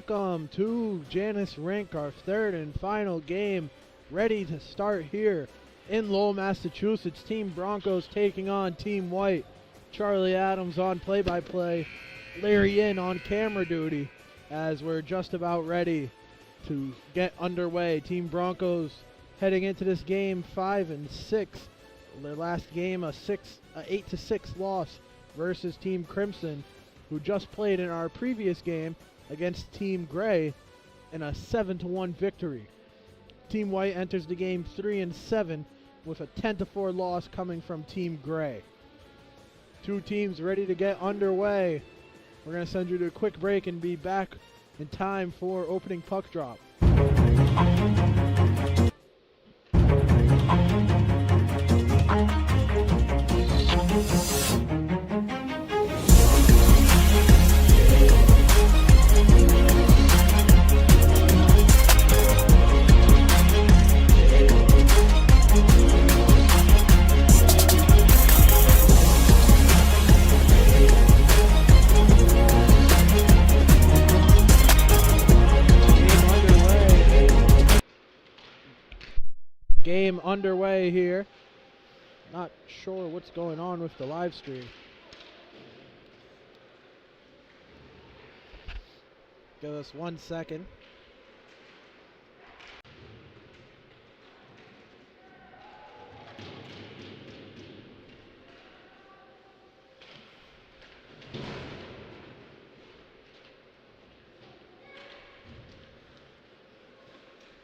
welcome to Janas Rink, our third and final game, ready to start here in Lowell, Massachusetts. Team Broncos taking on Team White. Charlie Adams on play-by-play, Larry in on camera duty as we're just about ready to get underway. Team Broncos heading into this game 5-6. Their last game a 8-6 loss versus Team Crimson, who just played in our previous game against Team Gray in a 7-1 victory. Team White enters the game 3-7 with a 10-4 loss coming from Team Gray. Two teams ready to get underway. We're going to send you to a quick break and be back in time for opening puck drop. Game underway here. Not sure what's going on with the live stream. Give us 1 second.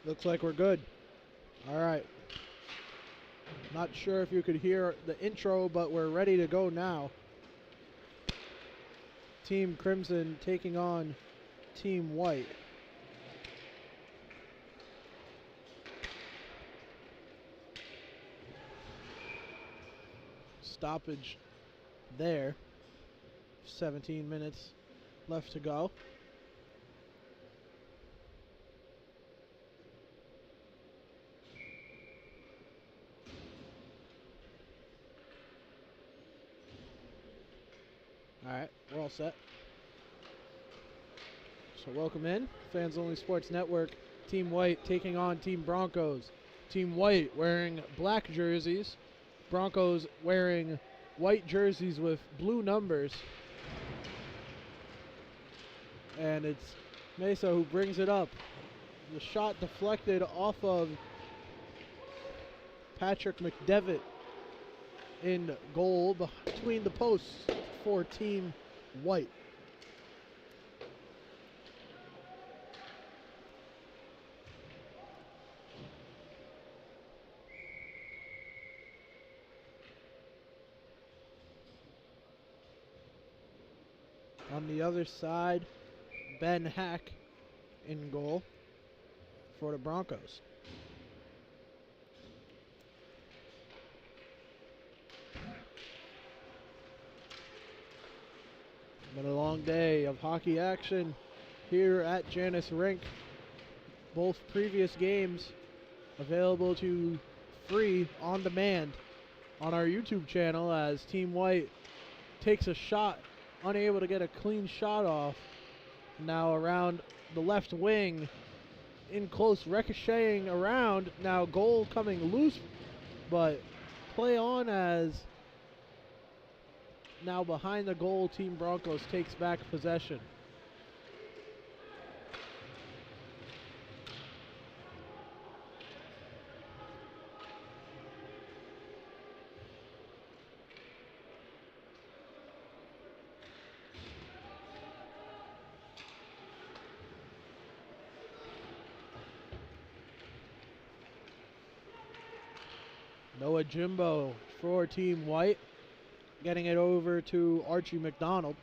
Looks like we're good. All right. Not sure if you could hear the intro, but we're ready to go now. Team Crimson taking on Team White. Stoppage there. 17 minutes left to go. Alright, we're all set. So welcome in, Fans Only Sports Network. Team White taking on Team Broncos. Team White wearing black jerseys. Broncos wearing white jerseys with blue numbers. And it's Mesa who brings it up. The shot deflected off of Patrick McDevitt in goal between the posts for Team White. On the other side, Ben Hack in goal for the Broncos. Been a long day of hockey action here at Janas Rink. Both previous games available to free on demand on our YouTube channel as Team White takes a shot, unable to get a clean shot off. Now around the left wing, in close, ricocheting around. Now goal coming loose, but play on as now behind the goal, Team Broncos takes back possession. Noah Jimbo for Team White. Getting it over to Archie McDonald.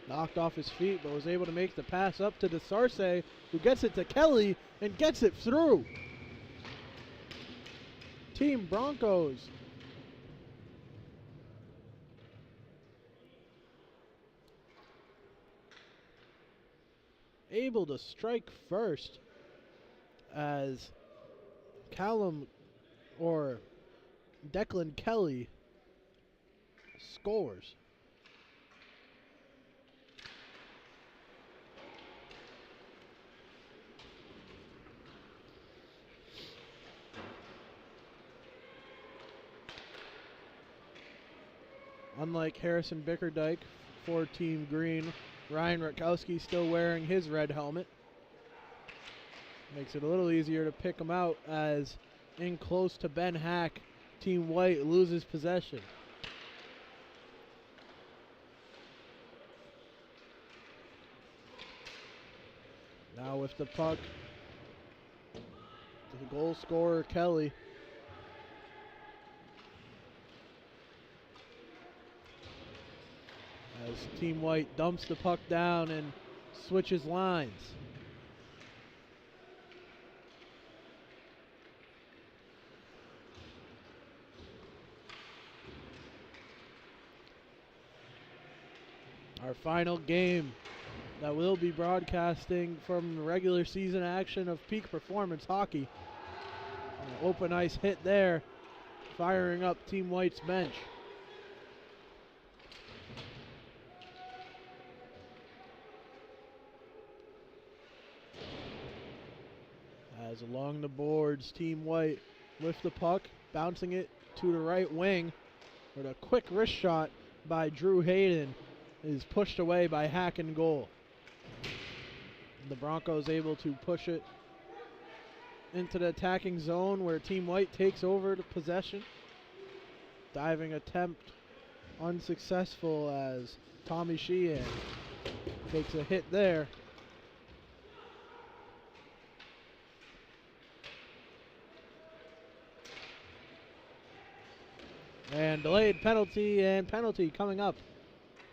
Knocked off his feet, but was able to make the pass up to DeSarce, who gets it to Kelly and gets it through. Team Broncos able to strike first as Declan Kelly scores. Unlike Harrison Bickerdike for Team Green, Ryan Rutkowski still wearing his red helmet. Makes it a little easier to pick him out as in close to Ben Hack, Team White loses possession. Now with the puck, the goal scorer Kelly. As Team White dumps the puck down and switches lines. Our final game that will be broadcasting from the regular season action of Peak Performance Hockey. An open ice hit there, firing up Team White's bench. As along the boards, Team White with the puck, bouncing it to the right wing, with a quick wrist shot by Drew Hayden is pushed away by Hack and goal. The Broncos able to push it into the attacking zone where Team White takes over the possession. Diving attempt unsuccessful as Tommy Sheehan takes a hit there. And delayed penalty, and penalty coming up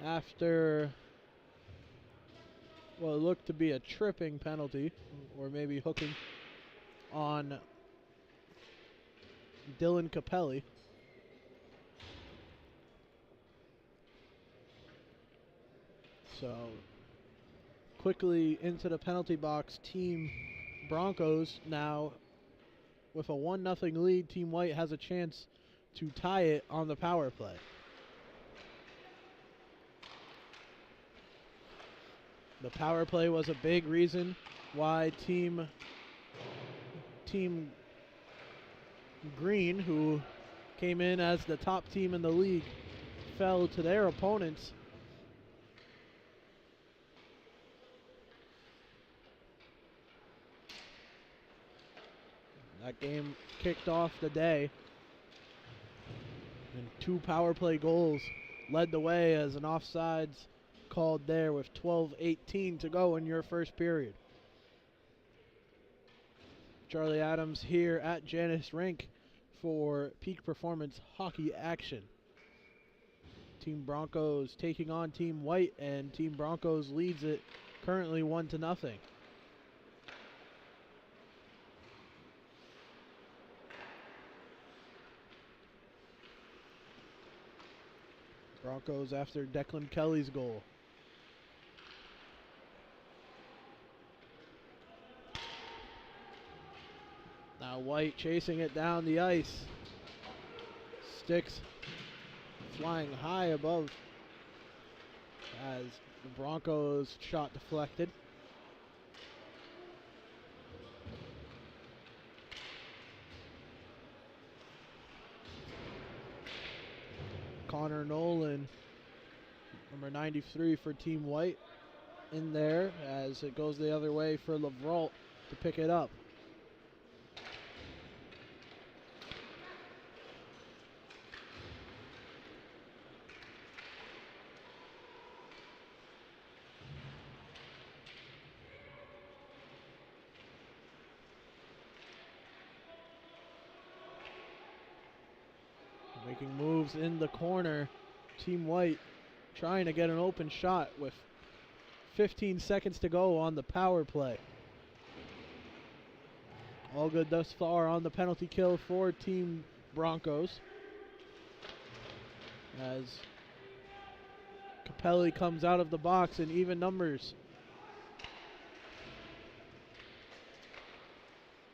after what looked to be a tripping penalty, or maybe hooking on Dylan Capelli. So quickly into the penalty box, Team Broncos now with a 1-0 lead. Team White has a chance to tie it on the power play. The power play was a big reason why Team Green, who came in as the top team in the league, fell to their opponents. That game kicked off the day, and 2 power play goals led the way as an offsides called there with 12:18 to go in your first period. Charlie Adams here at Janas Rink for Peak Performance Hockey action. Team Broncos taking on Team White, and Team Broncos leads it currently 1-0. Broncos after Declan Kelly's goal. Now White chasing it down the ice. Sticks flying high above as the Broncos shot deflected. Connor Nolan, number 93 for Team White, in there as it goes the other way for Lavralt to pick it up. Making moves in the corner. Team White trying to get an open shot with 15 seconds to go on the power play. All good thus far on the penalty kill for Team Broncos, as Capelli comes out of the box in even numbers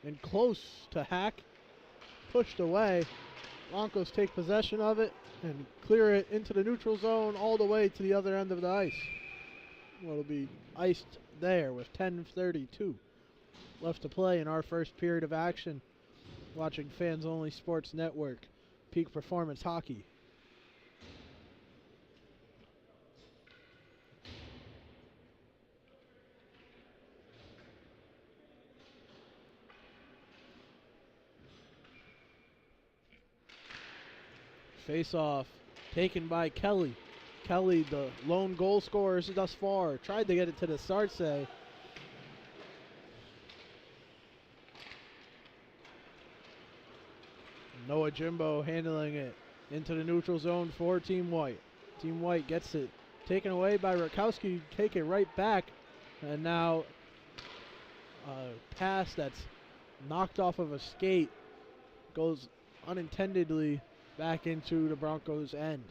and close to Hack. Pushed away. Broncos take possession of it and clear it into the neutral zone all the way to the other end of the ice. It'll be iced there with 10:32 left to play in our first period of action. Watching Fans Only Sports Network, Peak Performance Hockey. Face-off taken by Kelly. Kelly, the lone goal scorer thus far, tried to get it to the Sarce. Noah Jimbo handling it into the neutral zone for Team White. Team White gets it taken away by Rakowski, take it right back, and now a pass that's knocked off of a skate goes unintendedly back into the Broncos' end.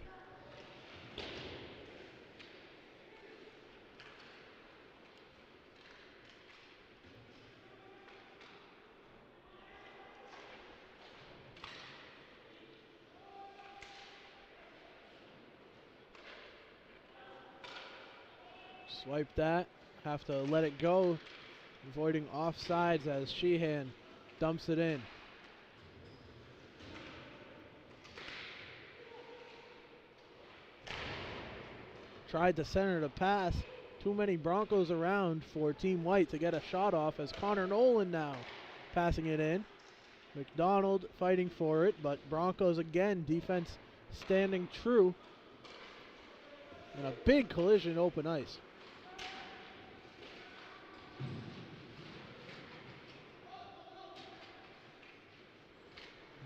Swipe that, have to let it go, avoiding offsides as Sheehan dumps it in. Tried to center the pass. Too many Broncos around for Team White to get a shot off as Connor Nolan now passing it in. McDonald fighting for it, but Broncos again, defense standing true. And a big collision open ice.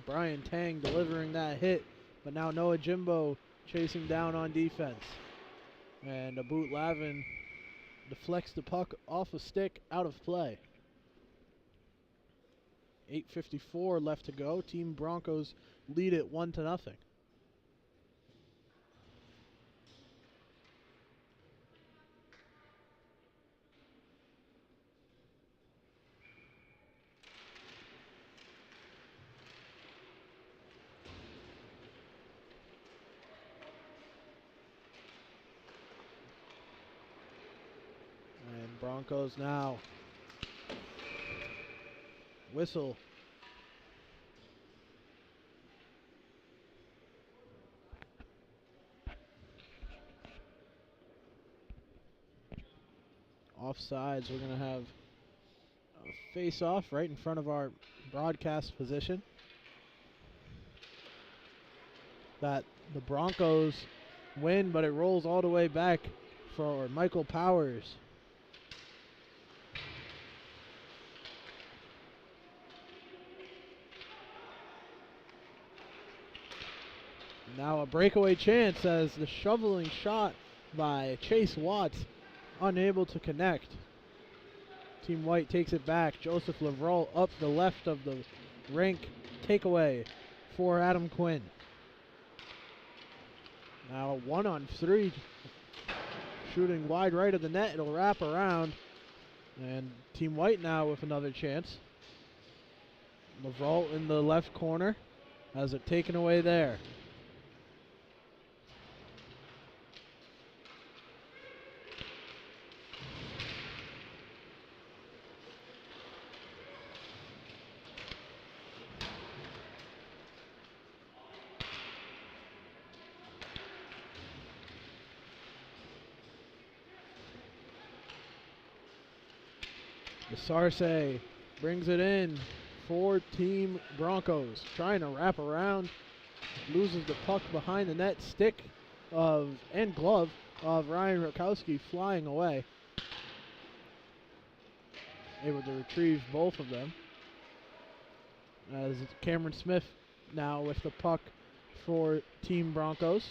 Brian Tang delivering that hit, but now Noah Jimbo chasing down on defense. And a boot Lavin deflects the puck off a stick, out of play. 8:54 left to go. Team Broncos lead it 1-0. And Broncos now. Whistle. Offsides, we're going to have a face-off right in front of our broadcast position. That the Broncos win, but it rolls all the way back for Michael Powers. Now a breakaway chance as the shoveling shot by Chase Watts unable to connect. Team White takes it back. Joseph Lavrol up the left of the rink. Takeaway for Adam Quinn. Now a 1-on-3. Shooting wide right of the net. It'll wrap around. And Team White now with another chance. Lavrol in the left corner. Has it taken away there. Sarce brings it in for Team Broncos. Trying to wrap around. Loses the puck behind the net. Stick and glove of Ryan Rakowski flying away. Able to retrieve both of them. As Cameron Smith now with the puck for Team Broncos.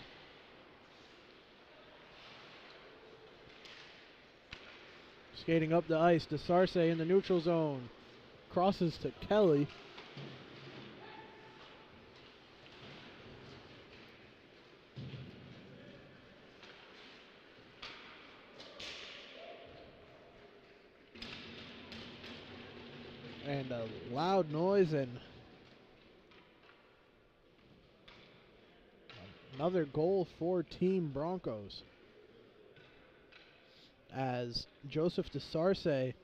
Skating up the ice to Sarce in the neutral zone. Crosses to Kelly. And a loud noise and another goal for Team Broncos, as Joseph DeSarce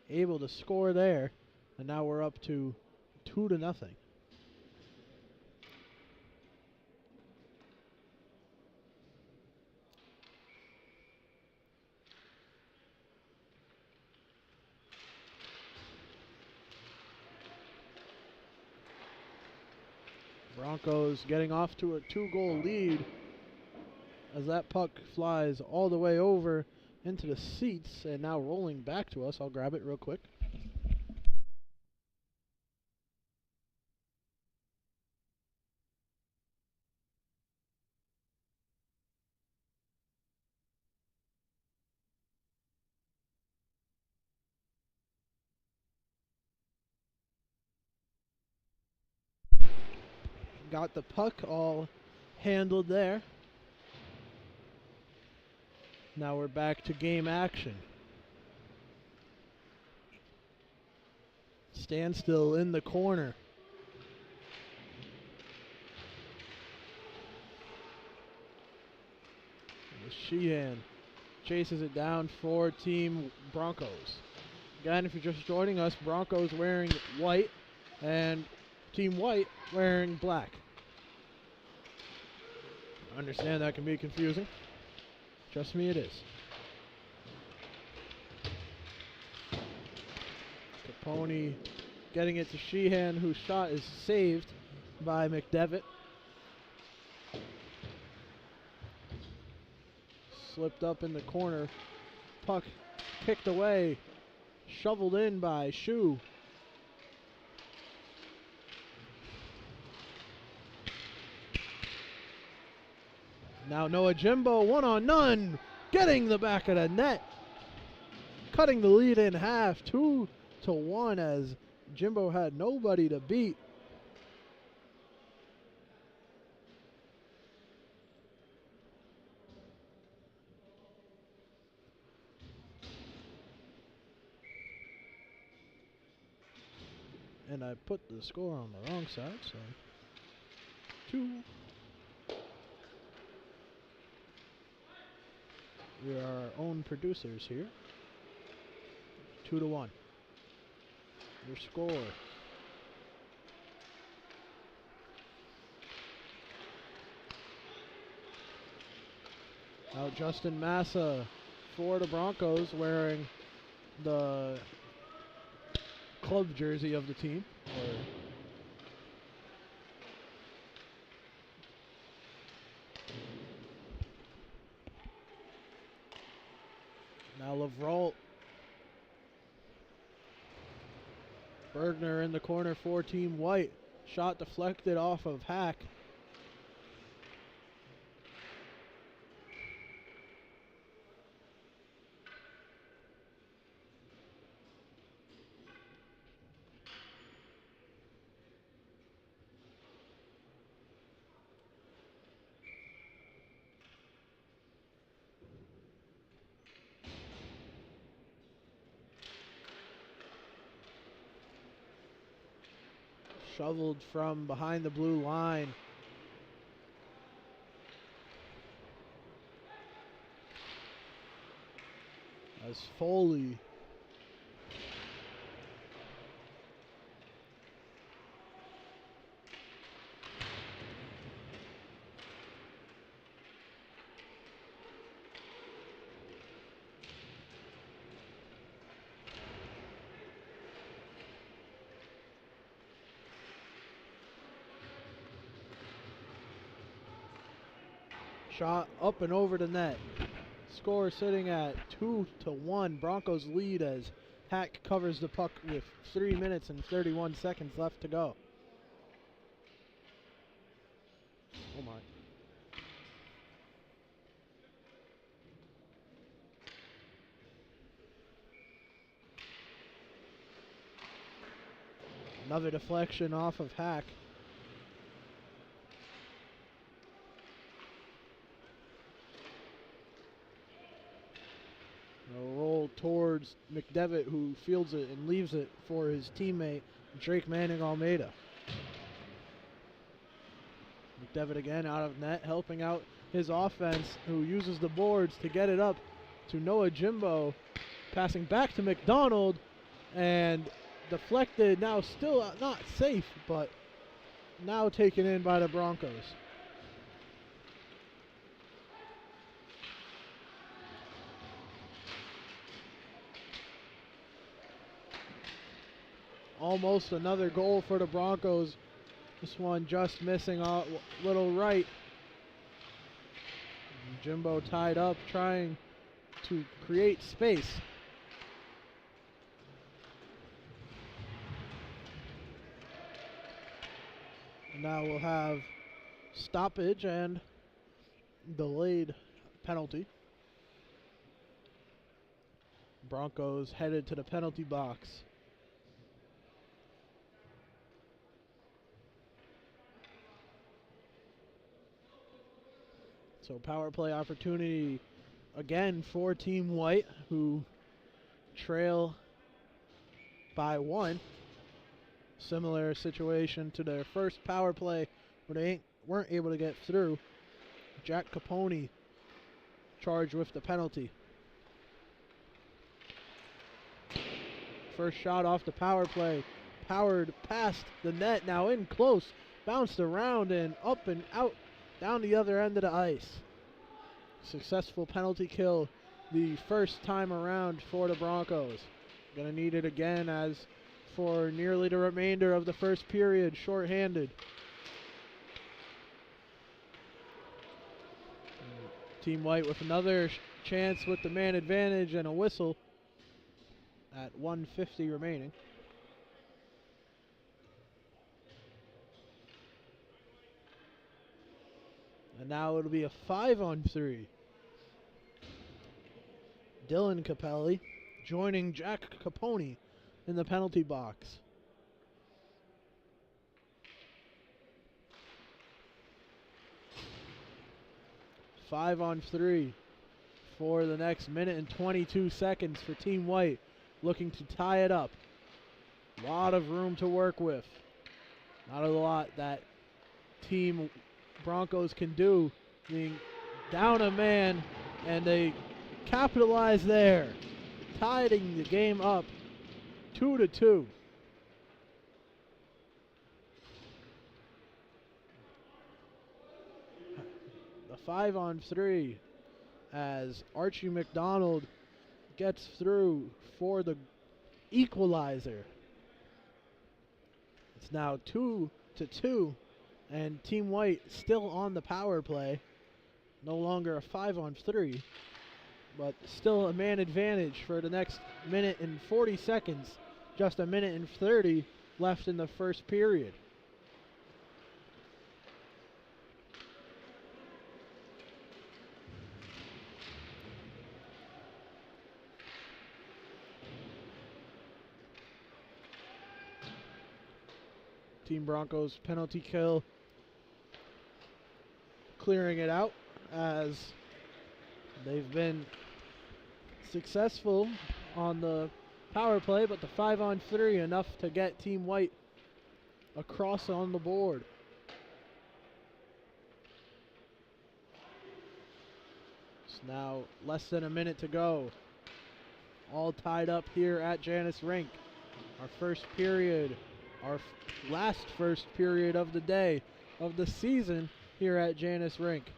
able to score there, and now we're up to 2-0. Broncos getting off to a 2-goal lead as that puck flies all the way over into the seats and now rolling back to us. I'll grab it real quick. Got the puck all handled there. Now we're back to game action. Standstill in the corner. Sheehan chases it down for Team Broncos. Again, if you're just joining us, Broncos wearing white and Team White wearing black. I understand that can be confusing. Trust me, it is. Capone getting it to Sheehan, whose shot is saved by McDevitt. Slipped up in the corner. Puck kicked away. Shoveled in by Shu. Now Noah Jimbo, 1-on-none, getting the back of the net. Cutting the lead in half, 2-1, as Jimbo had nobody to beat. And I put the score on the wrong side, so 2. We are our own producers here. 2-1. Your score. Now Justin Massa for the Broncos, wearing the club jersey of the team. Now Lavrault. Bergner in the corner for Team White. Shot deflected off of Hack. Shoveled from behind the blue line. As Foley shot up and over the net. Score sitting at 2-1. Broncos lead as Hack covers the puck with 3 minutes and 31 seconds left to go. Oh my. Another deflection off of Hack. A roll ball towards McDevitt, who fields it and leaves it for his teammate, Drake Manning Almeida. McDevitt again out of net, helping out his offense, who uses the boards to get it up to Noah Jimbo, passing back to McDonald, and deflected, now still not safe, but now taken in by the Broncos. Almost another goal for the Broncos. This one just missing a little right. Jimbo tied up, trying to create space. Now we'll have stoppage and delayed penalty. Broncos headed to the penalty box. So power play opportunity again for Team White, who trail by 1. Similar situation to their first power play where they weren't able to get through. Jack Capone charged with the penalty. First shot off the power play, powered past the net, now in close, bounced around and up and out down the other end of the ice. Successful penalty kill the first time around for the Broncos. Gonna need it again as for nearly the remainder of the first period, shorthanded. Team White with another chance with the man advantage and a whistle at 1:50 remaining. And now it'll be a 5-on-3. Dylan Capelli joining Jack Capone in the penalty box. Five on 3 for the next minute and 22 seconds for Team White, looking to tie it up. A lot of room to work with. Not a lot that Team Broncos can do, being down a man, and they capitalize there, tying the game up 2-2. The 5-on-3 as Archie McDonald gets through for the equalizer. It's now 2-2. And Team White still on the power play. No longer a 5-on-3, but still a man advantage for the next minute and 40 seconds. Just a minute and 30 left in the first period. Team Broncos penalty kill, clearing it out as they've been successful on the power play, but the 5-on-3 enough to get Team White across on the board. It's now less than a minute to go. All tied up here at Janas Rink. Our first period, our last first period of the day, of the season here at Janas Rink.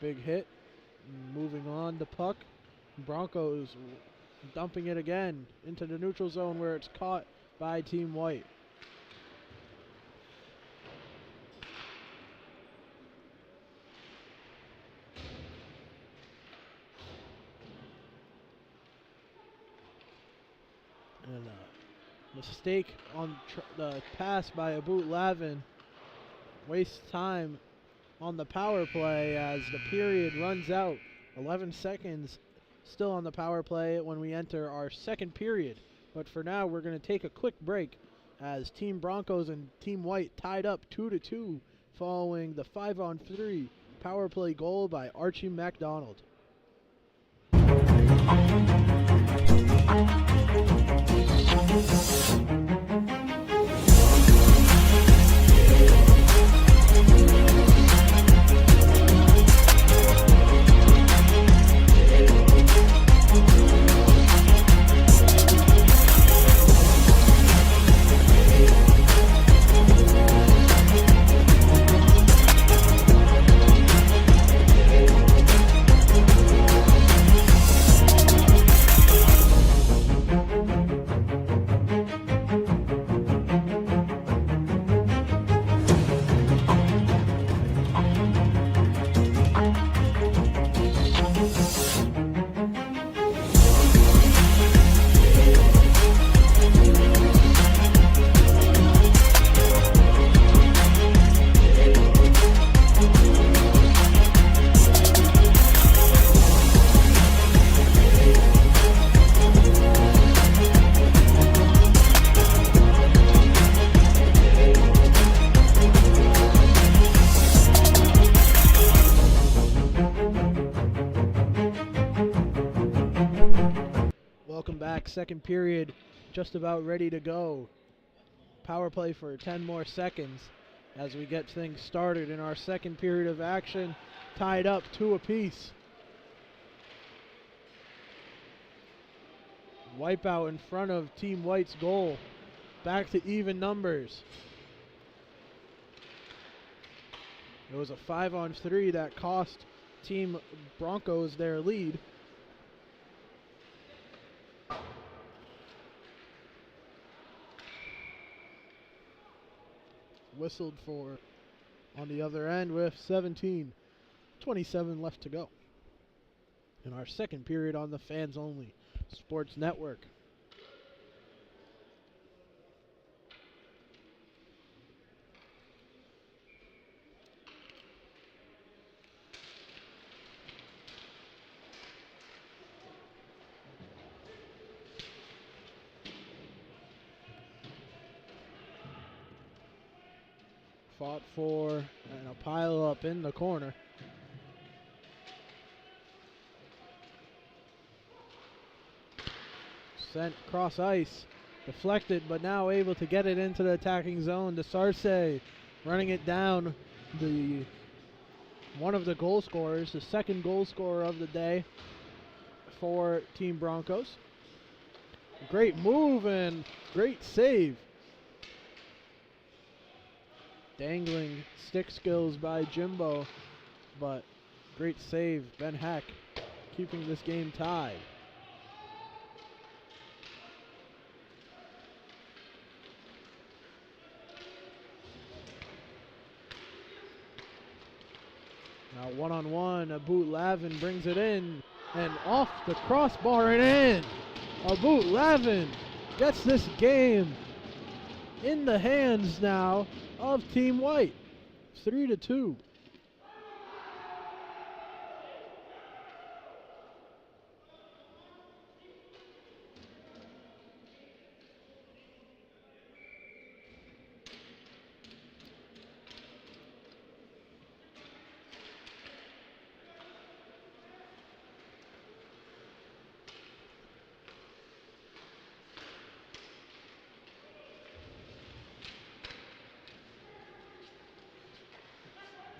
Big hit, moving on the puck. Broncos dumping it again into the neutral zone where it's caught by Team White. And mistake on the pass by Abut Lavin. Wastes time on the power play as the period runs out. 11 seconds still on the power play when we enter our second period. But for now, we're going to take a quick break as Team Broncos and Team White tied up 2-2 following the 5-on-3 power play goal by Archie MacDonald. Welcome back. Second period just about ready to go. Power play for 10 more seconds as we get things started in our second period of action, tied up 2 apiece. Wipeout in front of Team White's goal. Back to even numbers. It was a 5-on-3 that cost Team Broncos their lead. Whistled for on the other end with 17:27 left to go in our second period on the Fans Only Sports Network. Fought for and a pile up in the corner. Sent cross ice, deflected, but now able to get it into the attacking zone. To Sarce, running it down. One of the goal scorers, the second goal scorer of the day for Team Broncos. Great move and great save. Dangling stick skills by Jimbo, but great save. Ben Heck keeping this game tied. Now one-on-one, Abu Lavin brings it in and off the crossbar and in. Abu Lavin gets this game in the hands now of Team White. 3-2.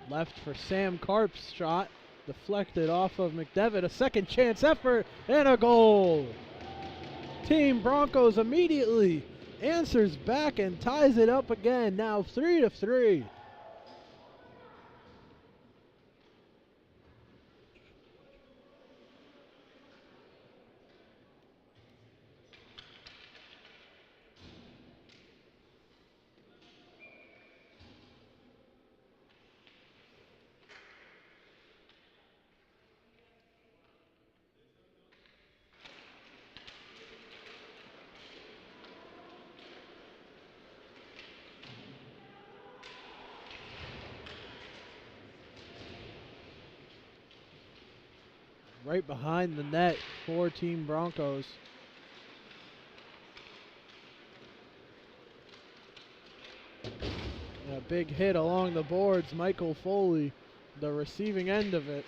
Left for Sam Karp's shot, deflected off of McDevitt. A second chance effort and a goal. Team Broncos immediately answers back and ties it up again. Now 3-3. Right behind the net for Team Broncos. A a big hit along the boards. Michael Foley, the receiving end of it.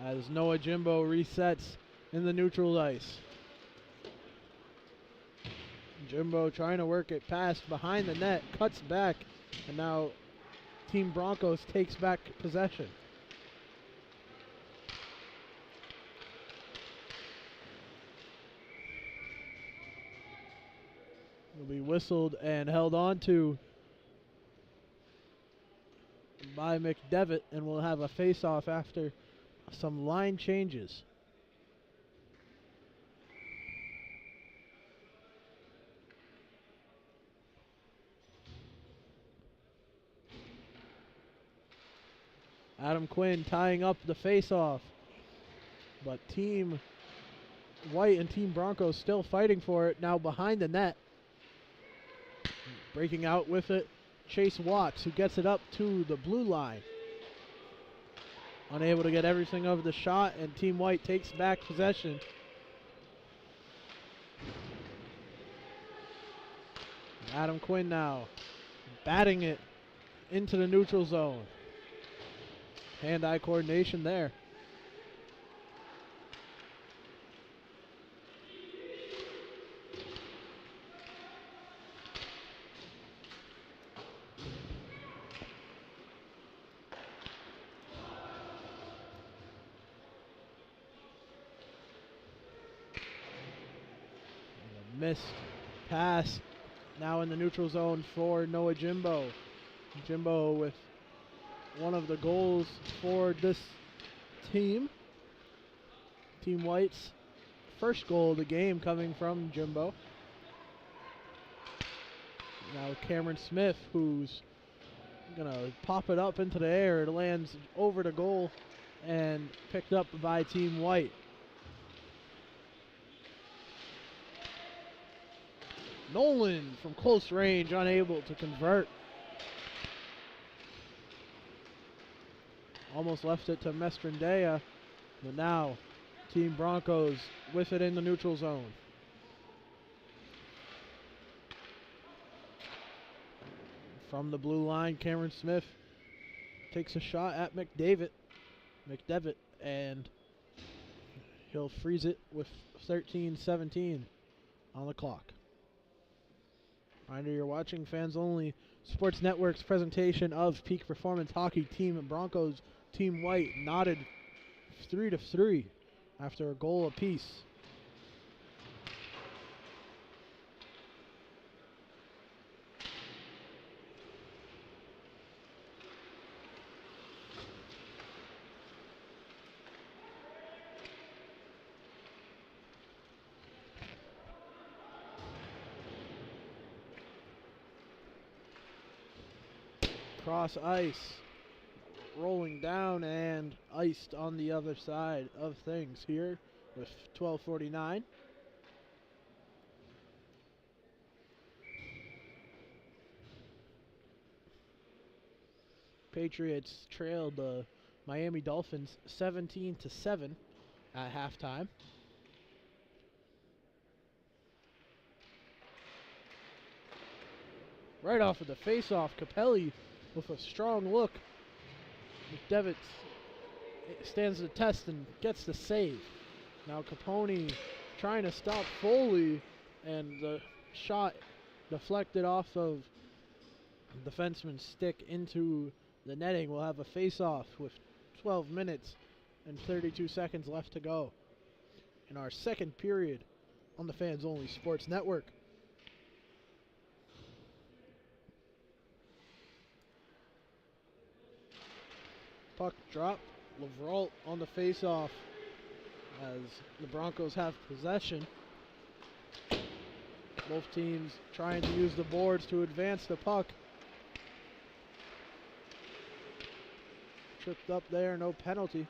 As Noah Jimbo resets in the neutral ice. Jimbo trying to work it past behind the net, cuts back, and now Team Broncos takes back possession. Will be whistled and held on to by McDevitt, and we'll have a face-off after some line changes. Adam Quinn tying up the face-off, but Team White and Team Broncos still fighting for it. Now behind the net, breaking out with it, Chase Watts, who gets it up to the blue line. Unable to get everything of the shot, and Team White takes back possession. Adam Quinn now batting it into the neutral zone. Hand-eye coordination there. Missed pass now in the neutral zone for Noah Jimbo. Jimbo with one of the goals for this team. Team White's first goal of the game coming from Jimbo. Now Cameron Smith, who's gonna pop it up into the air. It lands over the goal and picked up by Team White. Nolan from close range, unable to convert. Almost left it to Mestrandea, but now Team Broncos with it in the neutral zone. From the blue line, Cameron Smith takes a shot at McDevitt, and he'll freeze it with 13-17 on the clock. Reminder, you're watching Fans Only Sports Network's presentation of Peak Performance Hockey. Team Broncos, Team White knotted 3-3 after a goal apiece. Cross ice, rolling down and iced on the other side of things here with 12:49. Patriots trailed the Miami Dolphins 17-7 at halftime. Right off of the face-off, Capelli with a strong look. McDevitt stands the test and gets the save. Now Capone trying to stop Foley, and the shot deflected off of the defenseman's stick into the netting. We'll have a face-off with 12 minutes and 32 seconds left to go in our second period on the Fans Only Sports Network. Puck drop, Lavralt on the face-off as the Broncos have possession. Both teams trying to use the boards to advance the puck. Tripped up there, no penalty.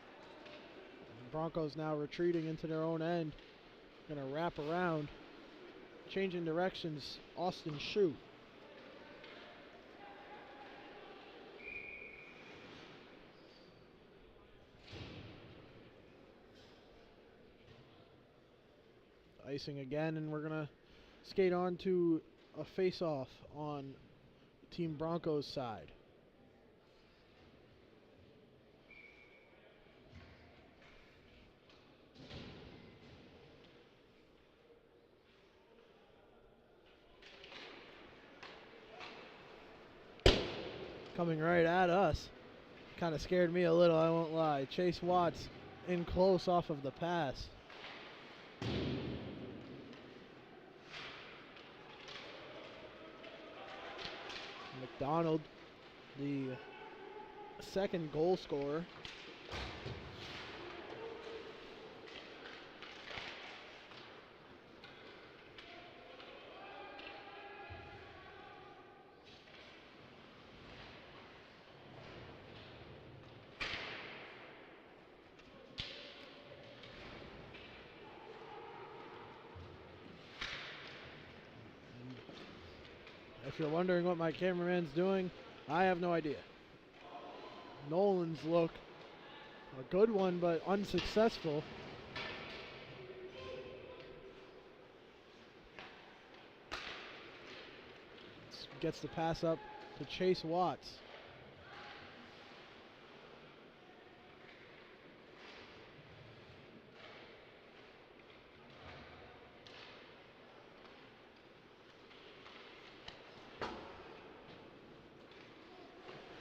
Broncos now retreating into their own end. Gonna wrap around. Changing directions, Austin Shue. Icing again, and we're gonna skate on to a face-off on Team Broncos side. Coming right at us. Kind of scared me a little, I won't lie. Chase Watts in close off of the pass. McDonald, the second goal scorer. If you're wondering what my cameraman's doing, I have no idea. Nolan's look, a good one, but unsuccessful. Gets the pass up to Chase Watts.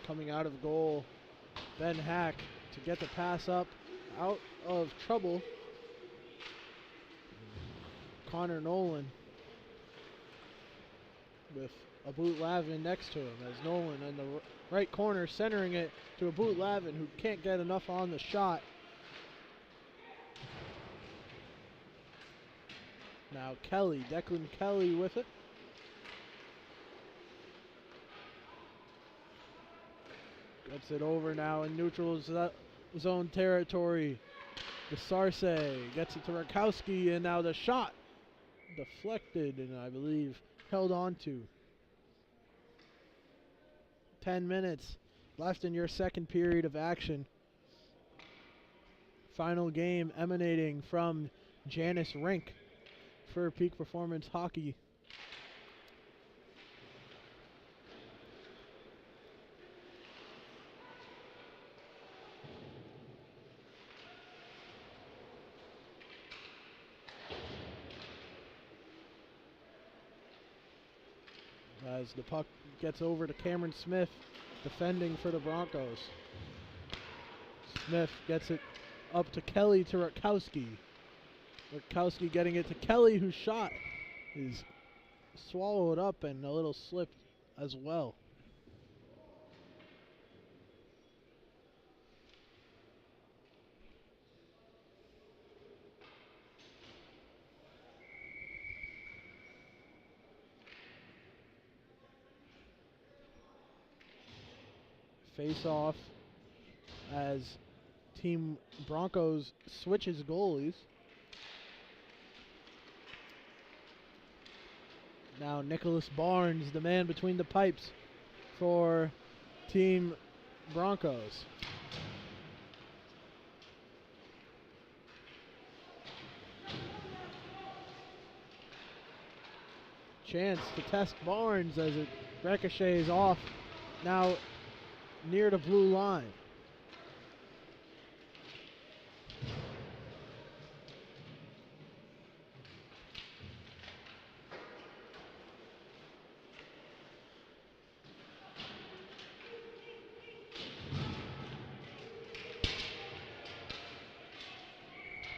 Coming out of goal, Ben Hack to get the pass up, out of trouble. Connor Nolan with a boot Lavin next to him, as Nolan in the right corner centering it to a boot Lavin who can't get enough on the shot. Now Kelly, Declan Kelly with it. Gets it over now in neutral zone territory. Sarce gets it to Rakowski, and now the shot deflected and I believe held on to. 10 minutes left in your second period of action. Final game emanating from Janas Rink for Peak Performance Hockey. As the puck gets over to Cameron Smith, defending for the Broncos. Smith gets it up to Kelly to Rakowski. Rakowski getting it to Kelly, whose shot is swallowed up and a little slipped as well. Face off as Team Broncos switches goalies. Now Nicholas Barnes, the man between the pipes for Team Broncos. Chance to test Barnes as it ricochets off. Now near the blue line.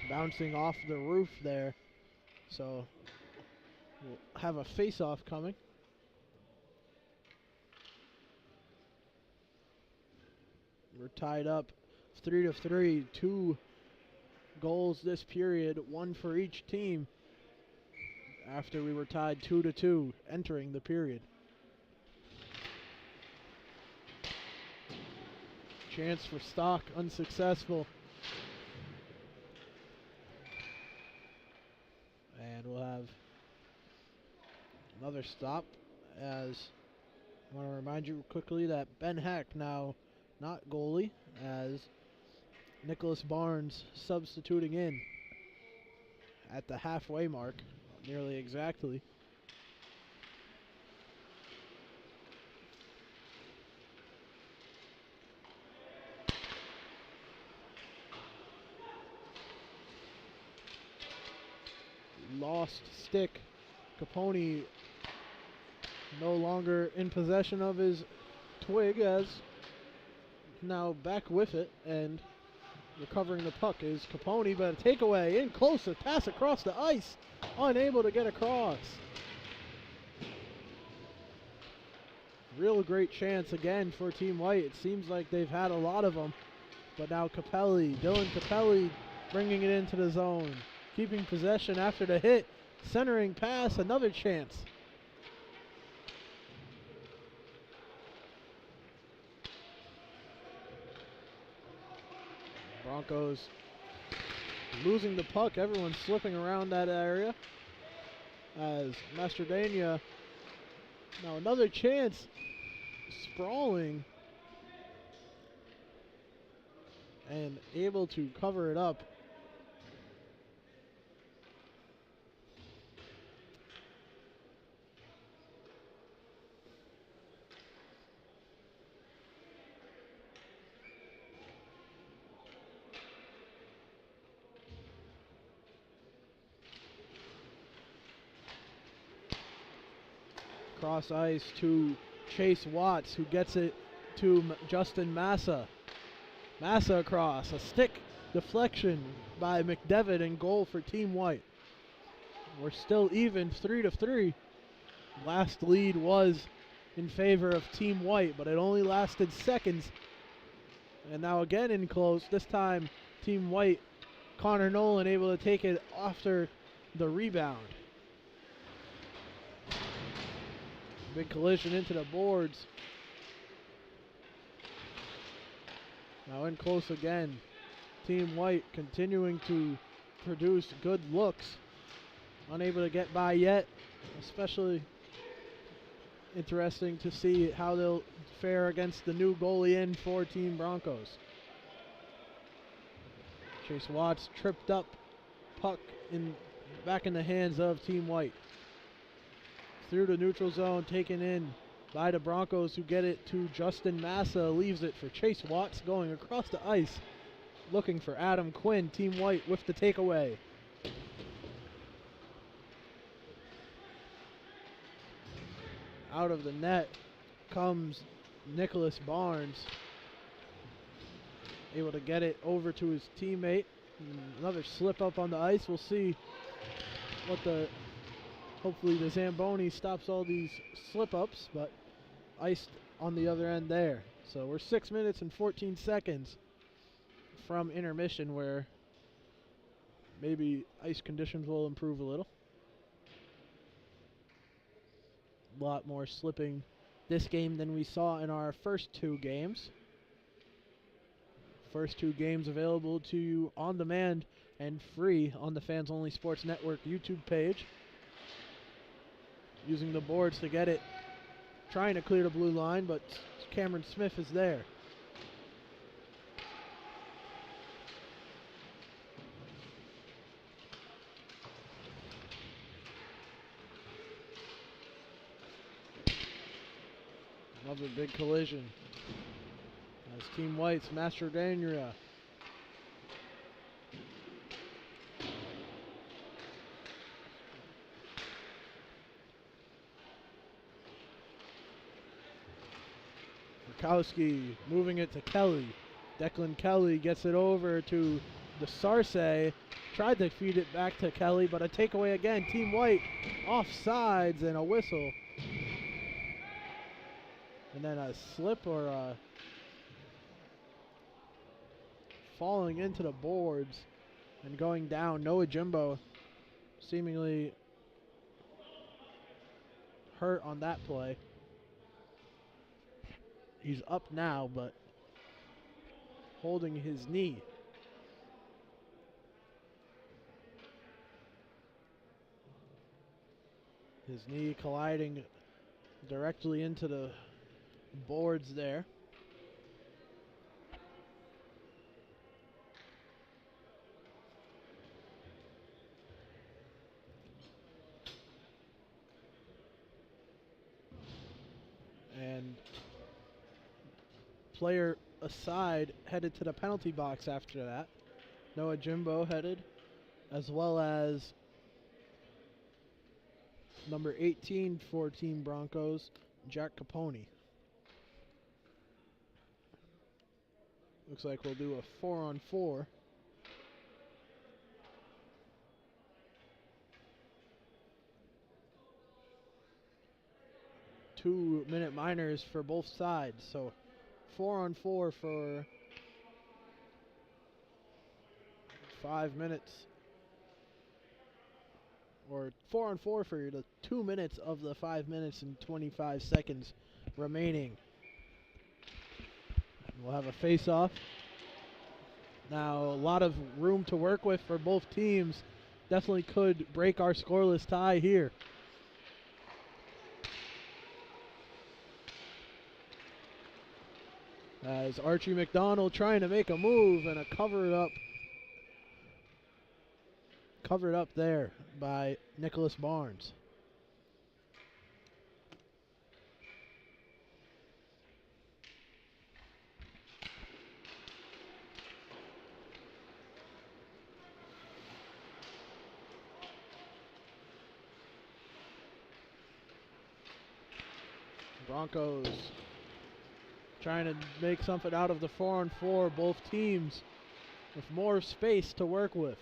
Bouncing off the roof there. So we'll have a face-off coming. We're tied up 3-3, 2 goals this period, 1 for each team after we were tied 2-2 entering the period. Chance for Stock, unsuccessful. And we'll have another stop, as I want to remind you quickly that Ben Heck now not goalie, as Nicholas Barnes substituting in at the halfway mark, nearly exactly. lost stick. Capone no longer in possession of his twig, as now back with it, and recovering the puck is Capone, but a takeaway in close, a pass across the ice, unable to get across. Real great chance again for Team White. It seems like they've had a lot of them, but now Dylan Capelli bringing it into the zone, keeping possession after the hit, centering pass, another chance. Broncos losing the puck. Everyone's slipping around that area as Mastrodania, now another chance, sprawling and able to cover it up. Cross ice to Chase Watts, who gets it to Justin Massa. Massa across, a stick deflection by McDevitt, and goal for Team White. We're still even, 3-3. Last lead was in favor of Team White, but it only lasted seconds. And now again in close, this time Team White, Connor Nolan able to take it after the rebound. Big collision into the boards. Now in close again. Team White continuing to produce good looks. Unable to get by yet. Especially interesting to see how they'll fare against the new goalie in for Team Broncos. Chase Watts tripped up. Puck back in the hands of Team White. Through the neutral zone, taken in by the Broncos, who get it to Justin Massa, leaves it for Chase Watts, going across the ice, looking for Adam Quinn. Team White with the takeaway. Out of the net comes Nicholas Barnes, able to get it over to his teammate. Another slip up on the ice. We'll see what hopefully the Zamboni stops all these slip-ups, but iced on the other end there. So we're 6 minutes and 14 seconds from intermission, where maybe ice conditions will improve a little. A lot more slipping this game than we saw in our first two games. First two games available to you on demand and free on the Fans Only Sports Network YouTube page. Using the boards to get it, trying to clear the blue line, but Cameron Smith is there. Another big collision as Team White's Mastrodania Kowski moving it to Kelly. Declan Kelly gets it over to the Sarce. Tried to feed it back to Kelly, but a takeaway again. Team White offsides and a whistle. And then a slip or a falling into the boards and going down. Noah Jimbo seemingly hurt on that play. He's up now, but holding his knee. His knee colliding directly into the boards there. And player aside headed to the penalty box after that. Noah Jimbo headed, as well as Number 18 for Team Broncos, Jack Capone. Looks like we'll do a 4-on-4. Two-minute minors for both sides, so 4-on-4 for 5 minutes, or 4-on-4 for the 2 minutes of the 5 minutes and 25 seconds remaining. We'll have a face-off. Now, a lot of room to work with for both teams. Definitely could break our scoreless tie here. As Archie McDonald trying to make a move, and a covered up there by Nicholas Barnes. Broncos trying to make something out of the 4-on-4. Both teams with more space to work with.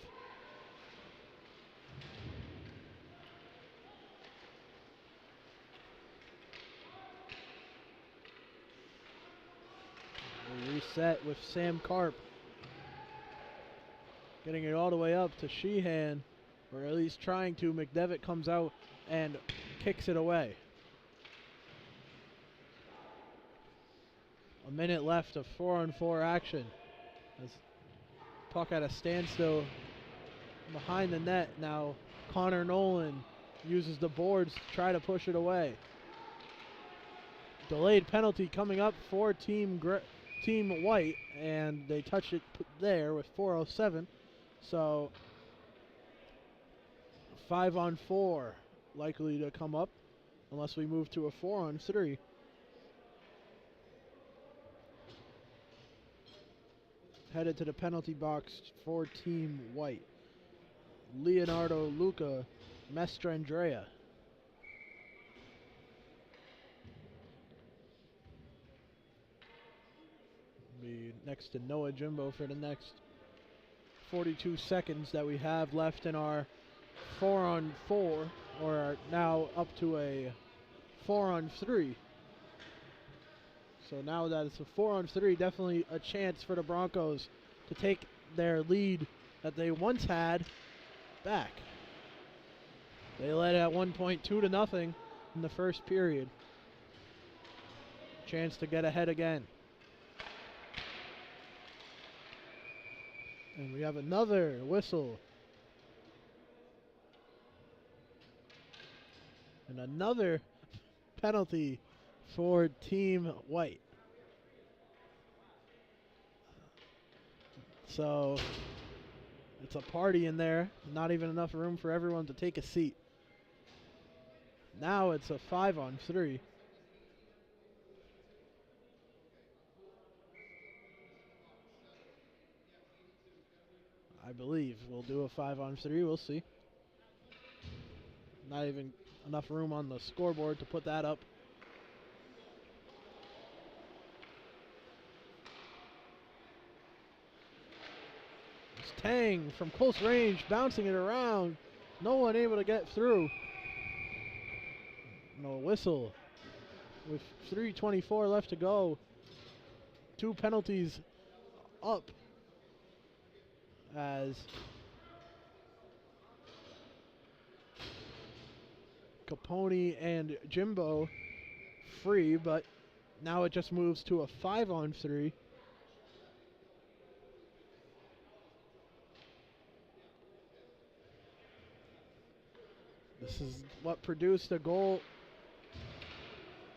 We reset with Sam Karp getting it all the way up to Sheehan, or at least trying to. McDevitt comes out and kicks it away. A minute left of 4-on-4 action. As puck at a standstill behind the net. Now Connor Nolan uses the boards to try to push it away. Delayed penalty coming up for Team White, and they touch it there with 4:07. So 5-on-4 likely to come up unless we move to a 4-on-3. Headed to the penalty box for Team White. Leonardo Luca Mestrandrea. Be next to Noah Jimbo for the next 42 seconds that we have left in our 4-on-4, or are now up to a 4-on-3. So now that it's a 4-on-3, definitely a chance for the Broncos to take their lead that they once had back. They led at 1.2-0 in the first period. Chance to get ahead again. And we have another whistle. And another penalty for Team White. So it's a party in there. Not even enough room for everyone to take a seat. Now it's a 5-on-3. I believe we'll do a 5-on-3. We'll see. Not even enough room on the scoreboard to put that up. Tang from close range, bouncing it around. No one able to get through. No whistle. With 3:24 left to go. 2 penalties up as Capone and Jimbo free, but now it just moves to a 5-on-3. This is what produced a goal,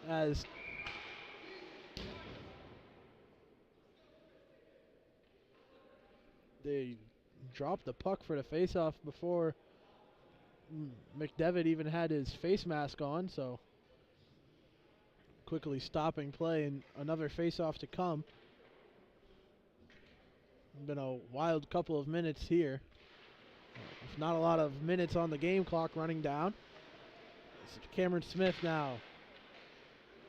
as they dropped the puck for the faceoff before McDevitt even had his face mask on, so quickly stopping play and another faceoff to come. Been a wild couple of minutes here. Not a lot of minutes on the game clock running down. Cameron Smith now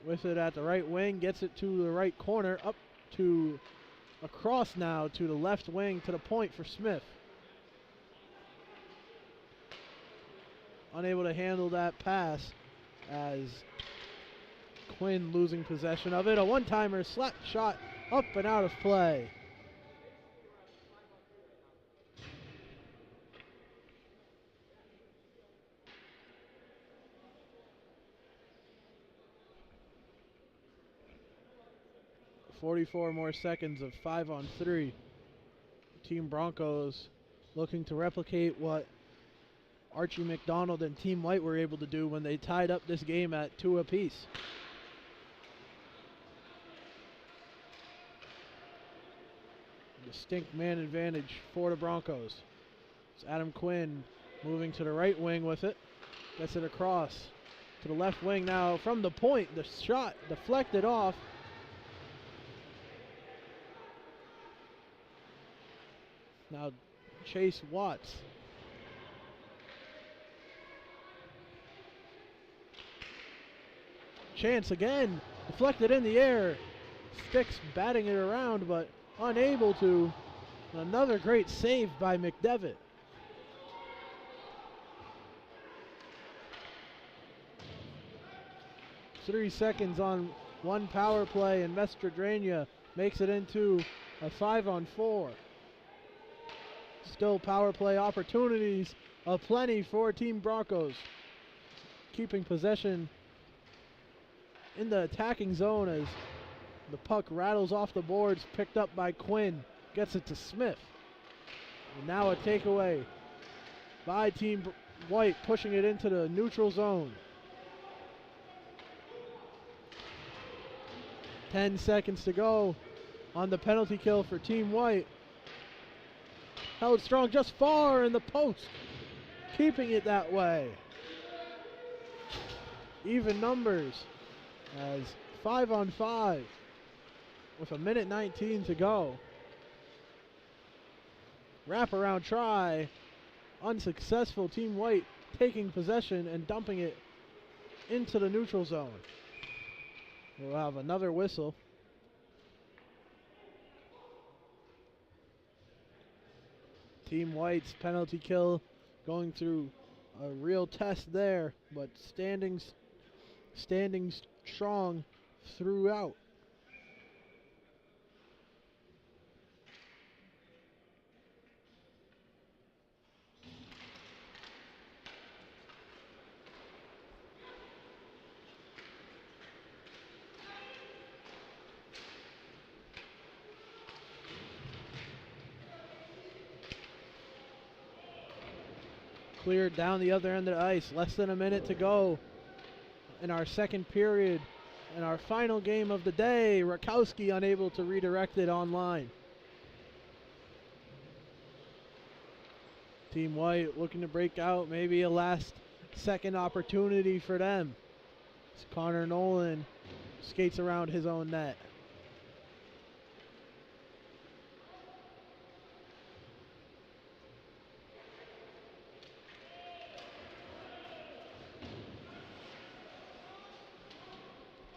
with it at the right wing, gets it to the right corner, up to across now to the left wing to the point for Smith. Unable to handle that pass as Quinn losing possession of it. A one-timer slap shot up and out of play. .44 more seconds of 5-on-3. Team Broncos looking to replicate what Archie McDonald and Team White were able to do when they tied up this game at 2 apiece. Distinct man advantage for the Broncos. It's Adam Quinn moving to the right wing with it. Gets it across to the left wing now from the point. The shot deflected off. Now Chase Watts. Chance again, deflected in the air. Sticks batting it around, but unable to. Another great save by McDevitt. Three seconds on one power play, and Mestradania makes it into a 5-on-4. Still power play opportunities aplenty for Team Broncos. Keeping possession in the attacking zone as the puck rattles off the boards, picked up by Quinn. Gets it to Smith. And now a takeaway by Team White, pushing it into the neutral zone. 10 seconds to go on the penalty kill for Team White. Held strong just far in the post, keeping it that way. Even numbers as 5-on-5 with 1:19 to go. Wraparound try, unsuccessful. Team White taking possession and dumping it into the neutral zone. We'll have another whistle. Team White's penalty kill going through a real test there, but standing strong throughout. Cleared down the other end of the ice. Less than a minute to go in our second period. In our final game of the day, Rakowski unable to redirect it online. Team White looking to break out. Maybe a last second opportunity for them. As Connor Nolan skates around his own net.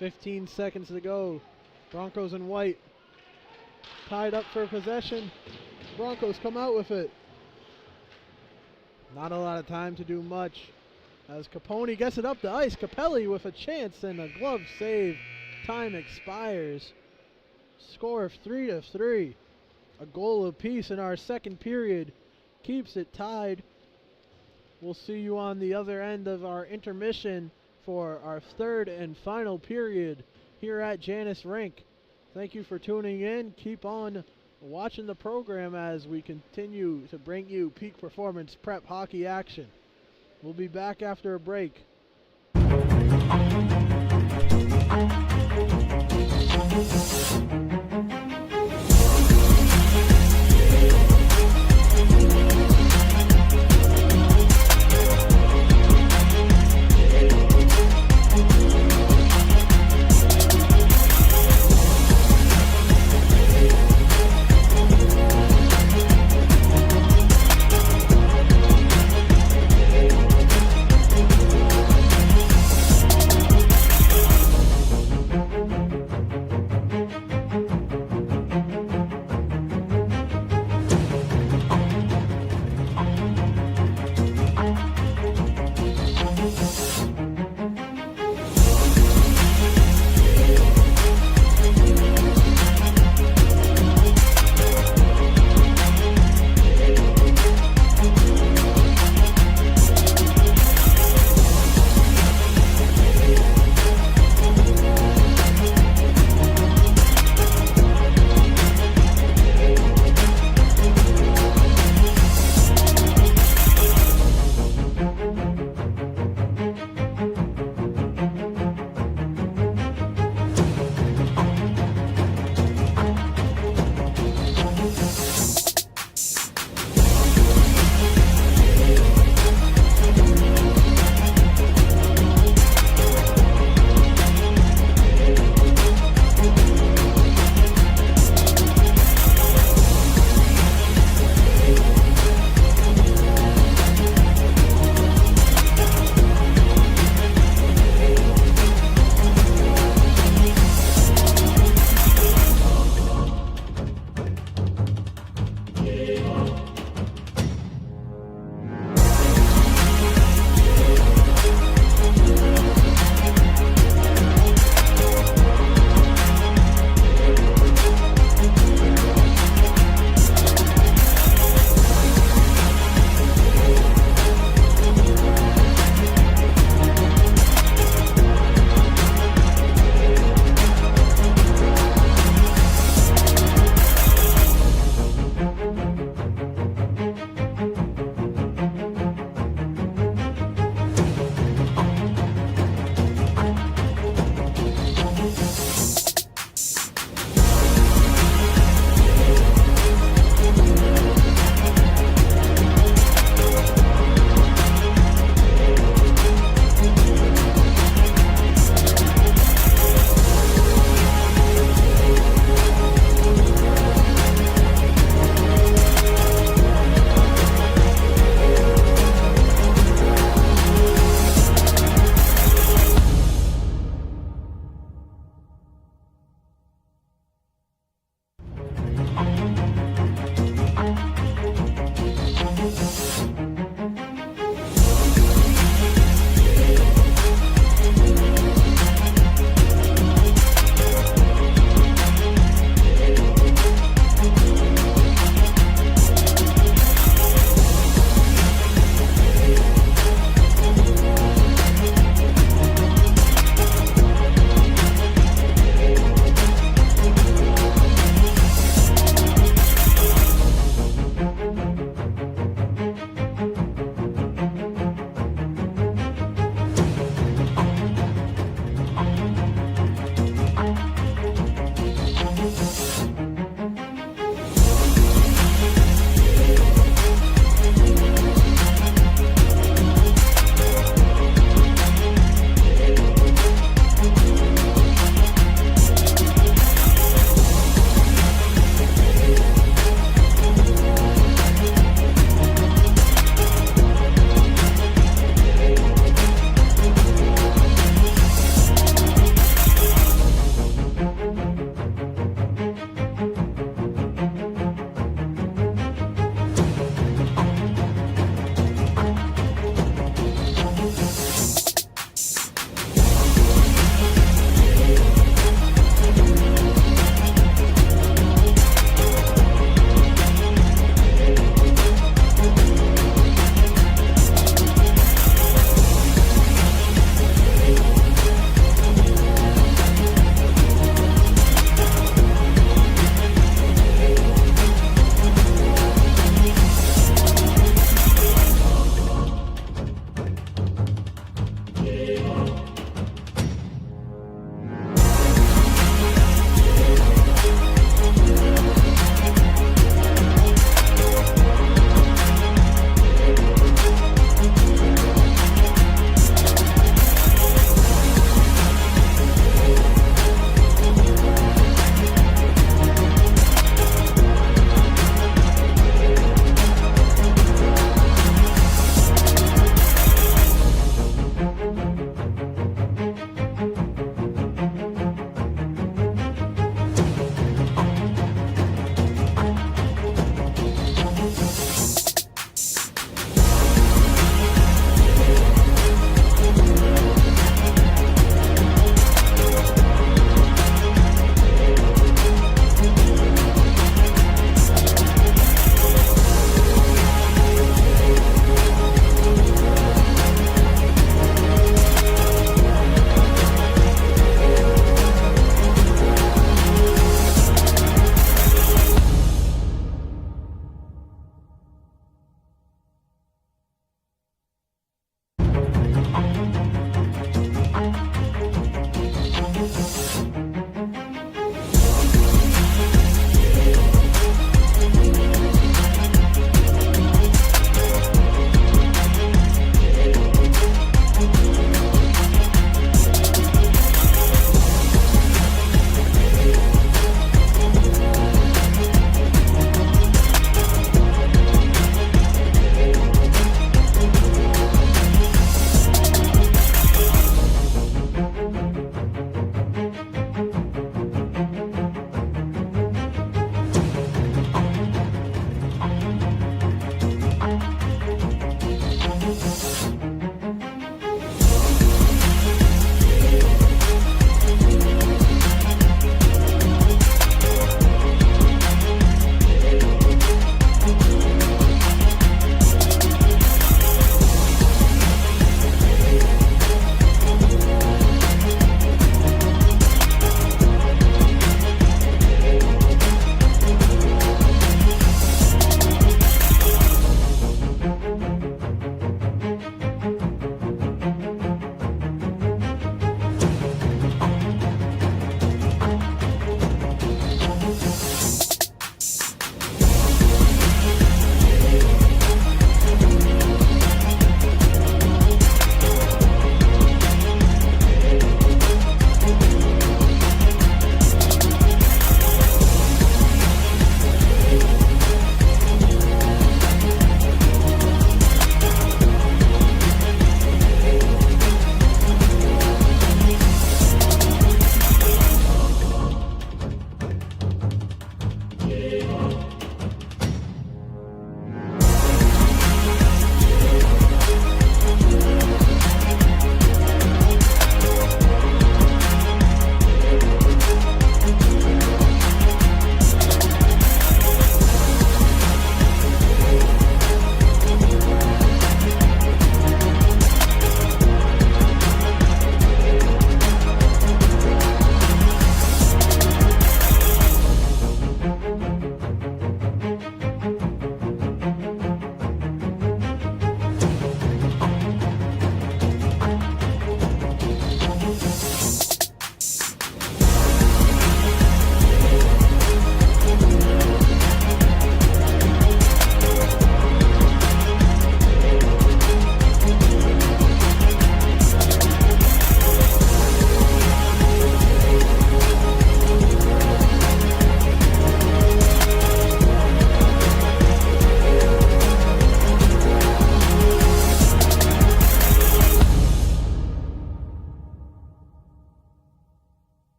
.15 seconds to go. Broncos and White tied up for possession. Broncos come out with it. Not a lot of time to do much as Capone gets it up the ice. Capelli with a chance and a glove save. Time expires. Score of 3-3. A goal apiece in our second period keeps it tied. We'll see you on the other end of our intermission for our third and final period here at Janas Rink. Thank you for tuning in. Keep on watching the program as we continue to bring you peak performance prep hockey action. We'll be back after a break.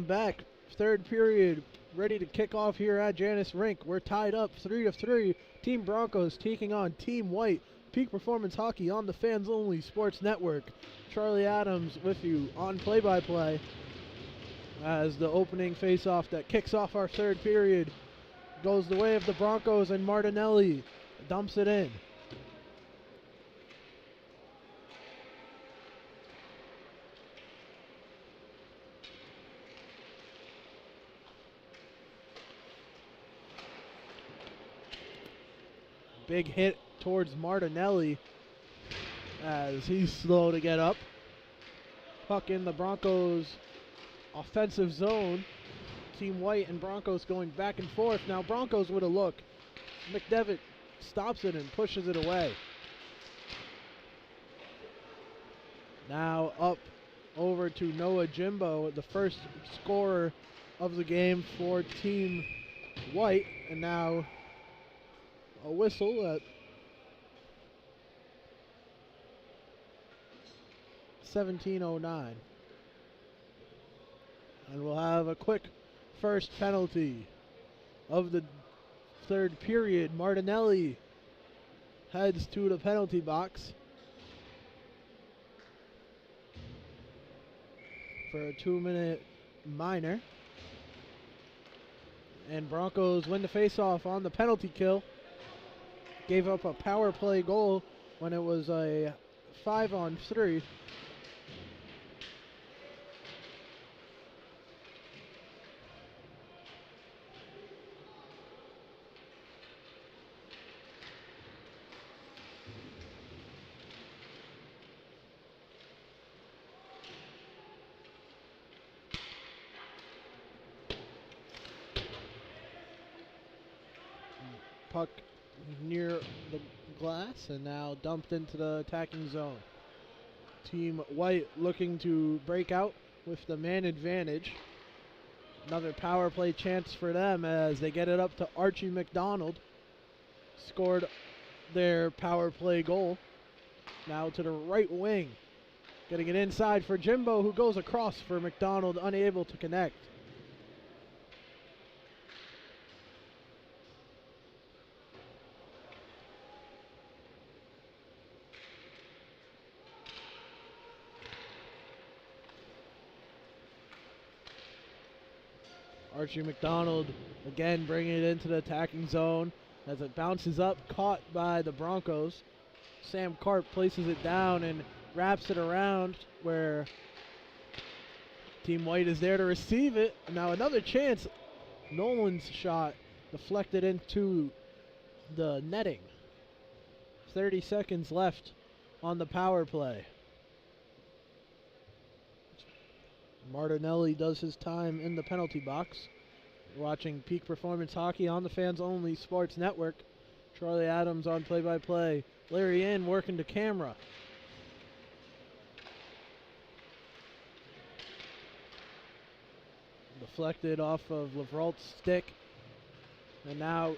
Welcome back. Third period ready to kick off here at Janas Rink. We're tied up 3-3. Team Broncos taking on Team White. Peak Performance Hockey on the Fans Only Sports Network. Charlie Adams with you on play-by-play as the opening face-off that kicks off our third period goes the way of the Broncos, and Martinelli dumps it in. Big hit towards Martinelli as he's slow to get up. Puck in the Broncos offensive zone. Team White and Broncos going back and forth. Now Broncos with a look. McDevitt stops it and pushes it away. Now up over to Noah Jimbo, the first scorer of the game for Team White. And now a whistle at 17:09. And we'll have a quick first penalty of the third period. Martinelli heads to the penalty box for a 2-minute minor. And Broncos win the faceoff on the penalty kill. Gave up a power play goal when it was a 5-on-3. Puck near the glass and now dumped into the attacking zone. Team White looking to break out with the man advantage. Another power play chance for them as they get it up to Archie McDonald. Scored their power play goal. Now to the right wing. Getting it inside for Jimbo, who goes across for McDonald, unable to connect. Archie McDonald again bringing it into the attacking zone as it bounces up, caught by the Broncos. Sam Karp places it down and wraps it around where Team White is there to receive it. Now another chance. Nolan's shot deflected into the netting. 30 seconds left on the power play. Martinelli does his time in the penalty box. You're watching Peak Performance Hockey on the Fans Only Sports Network. Charlie Adams on play-by-play. Larry Inn working to camera. Deflected off of Leveralt's stick. And now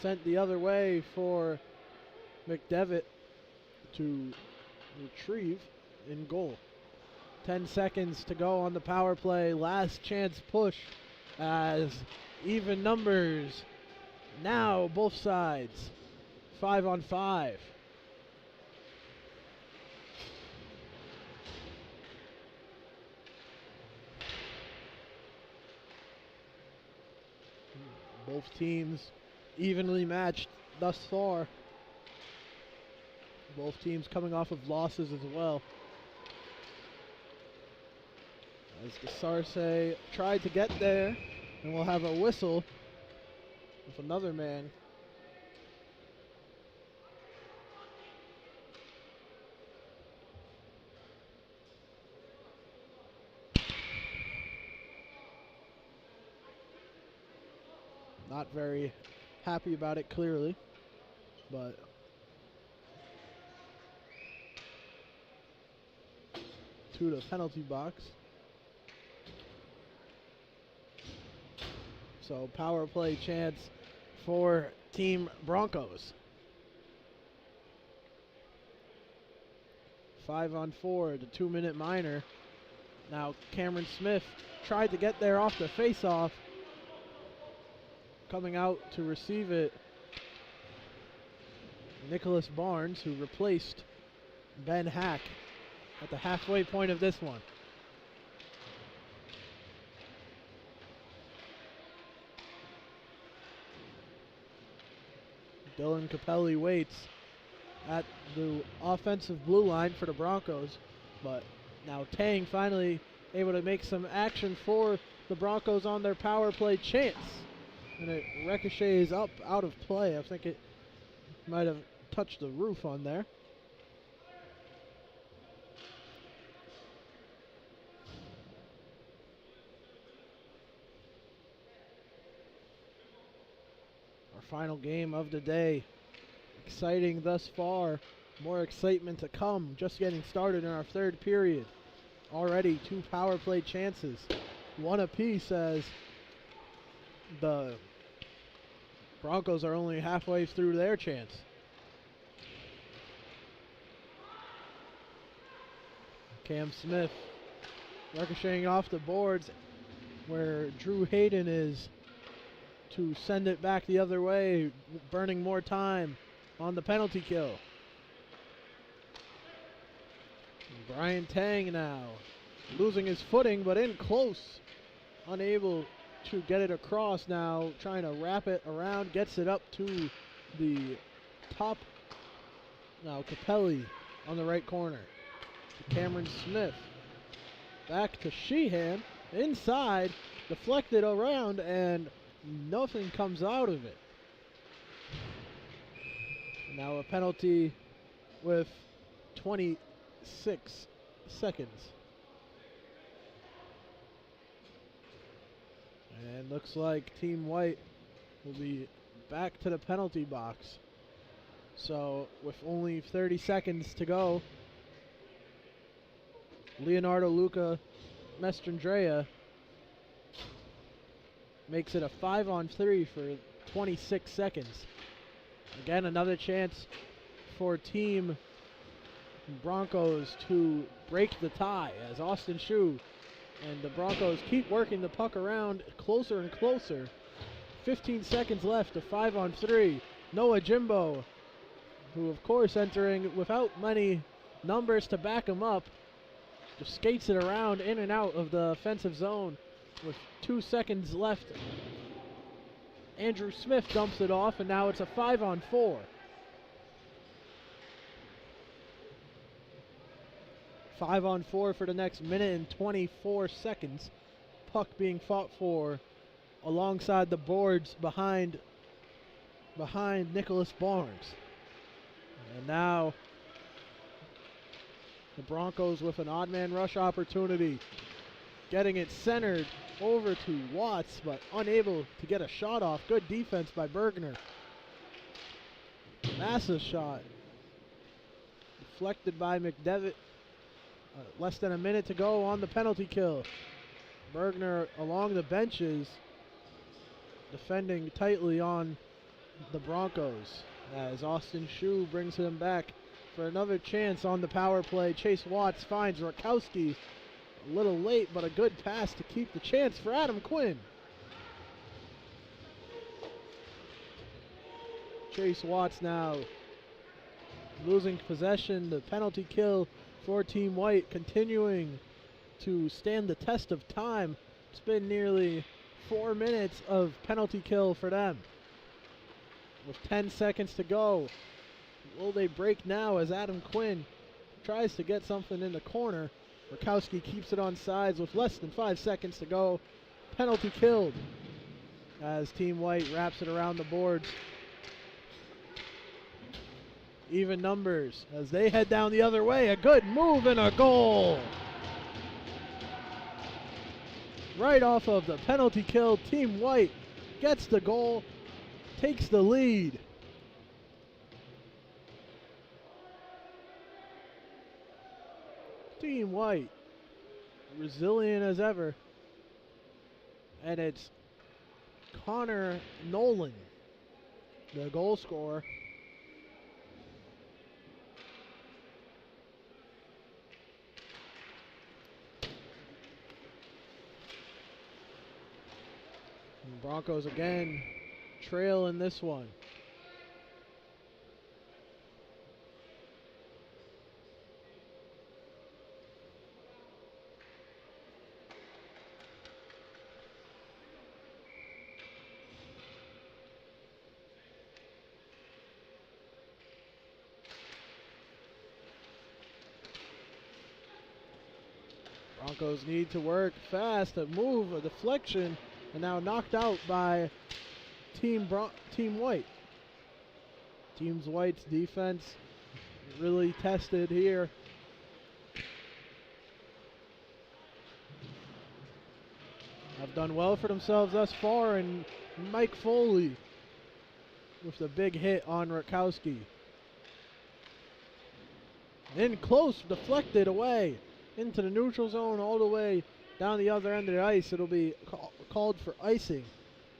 sent the other way for McDevitt to retrieve in goal. 10 seconds to go on the power play. Last chance push as even numbers. Now both sides. 5-on-5. Both teams evenly matched thus far. Both teams coming off of losses as well. As the Sarce tried to get there, and we'll have a whistle with another man. Not very happy about it, clearly, but to the penalty box. So power play chance for Team Broncos. 5-on-4, the 2-minute minor. Now Cameron Smith tried to get there off the face-off. Coming out to receive it, Nicholas Barnes, who replaced Ben Hack at the halfway point of this one. Dylan Capelli waits at the offensive blue line for the Broncos, but now Tang finally able to make some action for the Broncos on their power play chance. And it ricochets up out of play. I think it might have touched the roof on there. Our final game of the day. Exciting thus far. More excitement to come. Just getting started in our third period. Already 2 power play chances. 1 apiece as the Broncos are only halfway through their chance. Cam Smith ricocheting off the boards where Drew Hayden is to send it back the other way, burning more time on the penalty kill. And Brian Tang now losing his footing, but in close, unable to get it across. Now trying to wrap it around, gets it up to the top. Now Capelli on the right corner to Cameron Smith, back to Sheehan, inside, deflected around, and nothing comes out of it. Now a penalty with 26 seconds. And looks like Team White will be back to the penalty box. So with only 30 seconds to go, Leonardo Luca Mestrandrea makes it a 5-on-3 for 26 seconds. Again, another chance for Team Broncos to break the tie as Austin Shue and the Broncos keep working the puck around closer and closer. 15 seconds left, a 5-on-3. Noah Jimbo, who of course entering without many numbers to back him up, just skates it around in and out of the offensive zone with 2 seconds left. Andrew Smith dumps it off, and now it's a 5-on-4. 5-on-4 for the next minute and 24 seconds. Puck being fought for alongside the boards behind Nicholas Barnes. And now the Broncos with an odd man rush opportunity. Getting it centered over to Watts, but unable to get a shot off. Good defense by Bergner. Massive shot. Deflected by McDevitt. Less than a minute to go on the penalty kill. Bergner along the benches, defending tightly on the Broncos as Austin Shue brings him back for another chance on the power play. Chase Watts finds Rakowski. A little late, but a good pass to keep the chance for Adam Quinn. Chase Watts now losing possession. The penalty kill for Team White continuing to stand the test of time. It's been nearly 4 minutes of penalty kill for them. With 10 seconds to go, will they break now as Adam Quinn tries to get something in the corner? Rakowski keeps it on sides with less than 5 seconds to go. Penalty killed as Team White wraps it around the boards. Even numbers as they head down the other way. A good move and a goal. Right off of the penalty kill, Team White gets the goal, takes the lead. Team White, resilient as ever. And it's Connor Nolan, the goal scorer. Broncos again trail in this one. Broncos need to work fast, a move, a deflection, and now knocked out by Team White. Team White's defense really tested here. Have done well for themselves thus far, and Mike Foley with the big hit on Rakowski. In close, deflected away into the neutral zone, all the way down the other end of the ice. It'll be called for icing.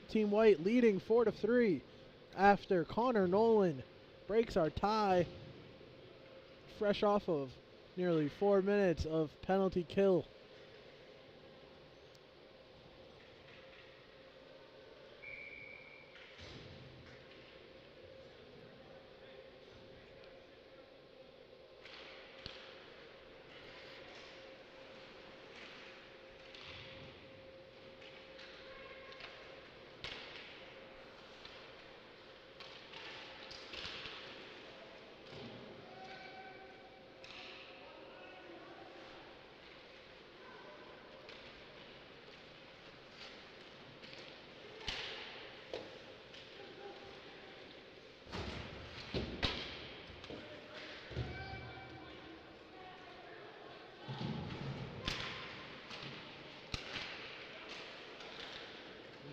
Team White leading 4-3 after Connor Nolan breaks our tie, fresh off of nearly 4 minutes of penalty kill.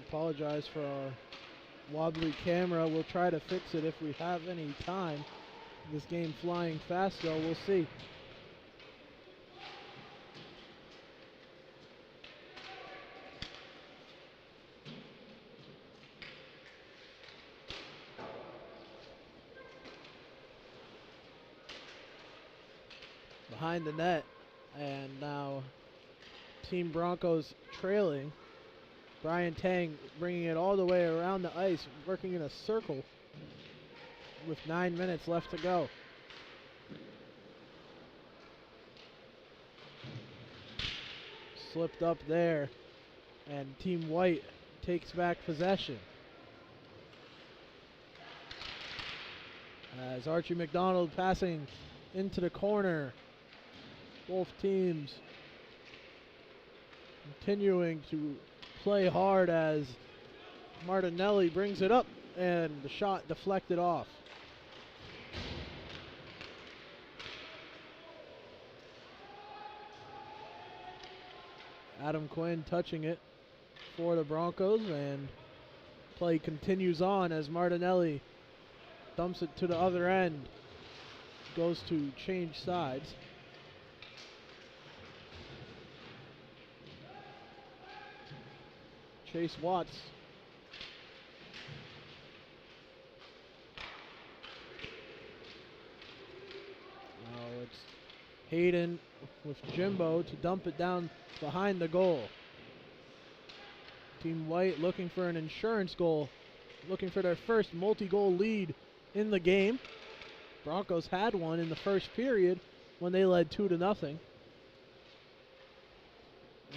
Apologize for our wobbly camera. We'll try to fix it if we have any time. This game flying fast though, we'll see. Behind the net, and now Team Broncos trailing. Brian Tang bringing it all the way around the ice, working in a circle with 9 minutes left to go. Slipped up there, and Team White takes back possession. As Archie McDonald passing into the corner. Both teams continuing to play hard as Martinelli brings it up, and the shot deflected off. Adam Quinn touching it for the Broncos, and play continues on as Martinelli dumps it to the other end. Goes to change sides. Chase Watts. Now it's Hayden with Jimbo to dump it down behind the goal. Team White looking for an insurance goal, looking for their first multi-goal lead in the game. Broncos had one in the first period when they led 2-0.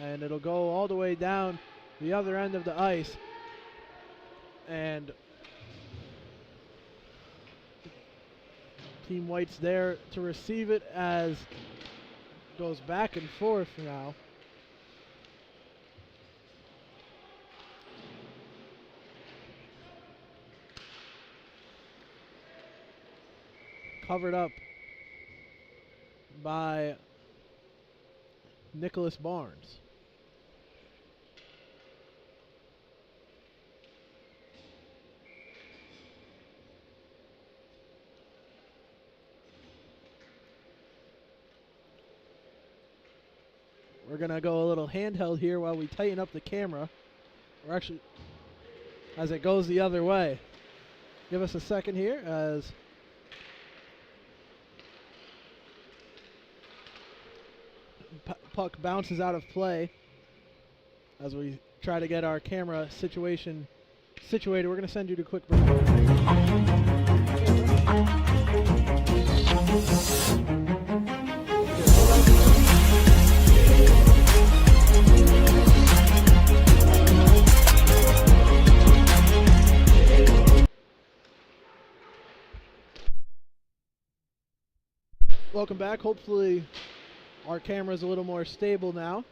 And it'll go all the way down the other end of the ice, and Team White's there to receive it as it goes back and forth now. Covered up by Nicholas Barnes. We're going to go a little handheld here while we tighten up the camera. Or actually, as it goes the other way. Give us a second here as puck bounces out of play as we try to get our camera situated. We're going to send you to a quick break. Welcome back. Hopefully our camera's a little more stable now.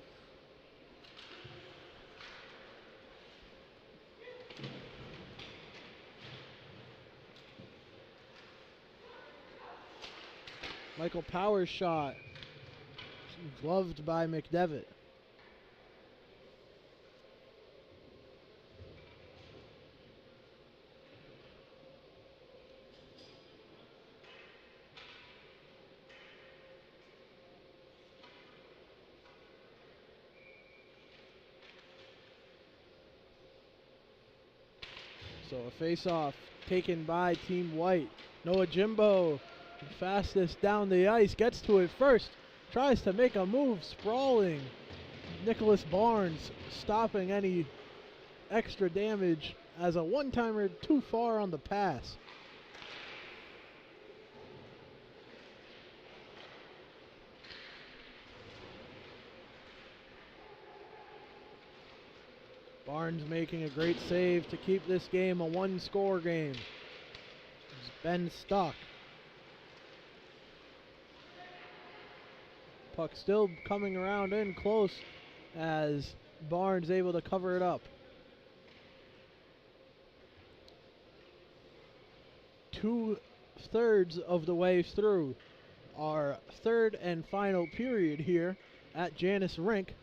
Michael Powers' shot, gloved by McDevitt. So a face-off taken by Team White. Noah Jimbo, fastest down the ice, gets to it first, tries to make a move, sprawling. Nicholas Barnes stopping any extra damage as a one-timer too far on the pass. Barnes making a great save to keep this game a one-score game. It's been stuck. Puck still coming around in close as Barnes able to cover it up. 2/3 of the way through our third and final period here at Janas Rink.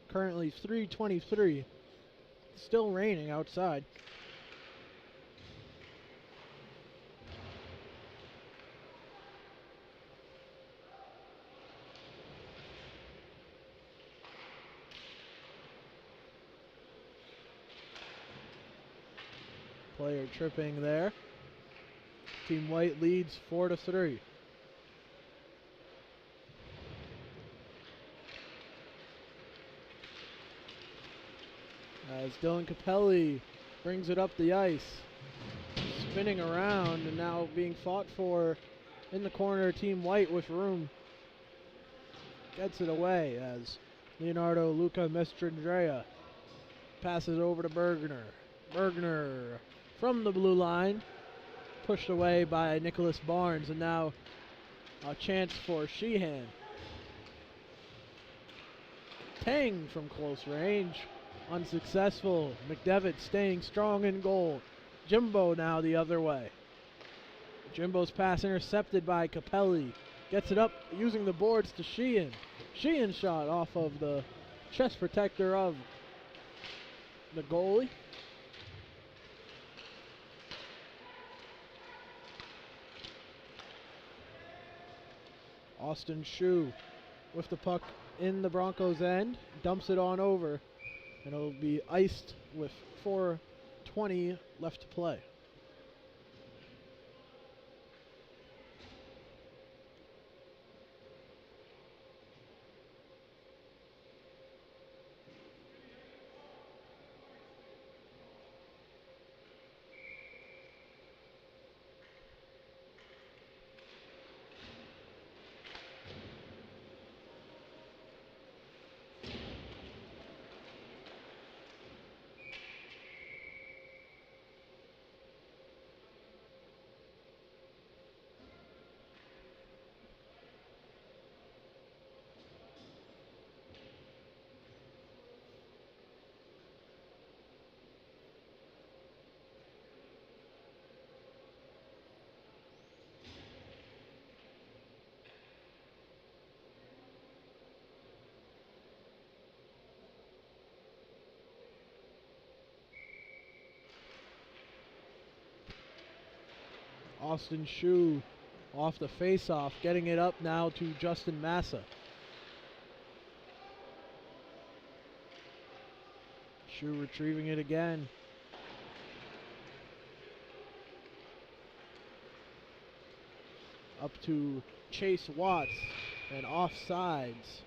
Currently 3:23. Still raining outside. Player tripping there. Team White leads 4-3. As Dylan Capelli brings it up the ice, spinning around and now being fought for in the corner. Team White with room gets it away as Leonardo Luca Mestrandrea passes over to Bergner. Bergner from the blue line, pushed away by Nicholas Barnes, and now a chance for Sheehan. Tang from close range, unsuccessful. McDevitt staying strong in goal. Jimbo now the other way. Jimbo's pass intercepted by Capelli. Gets it up using the boards to Sheehan. Sheehan shot off of the chest protector of the goalie. Austin Shue with the puck in the Broncos' end, dumps it on over, and it'll be iced with 4:20 left to play. Austin Shue off the face-off, getting it up now to Justin Massa. Shue retrieving it again. Up to Chase Watts and offsides.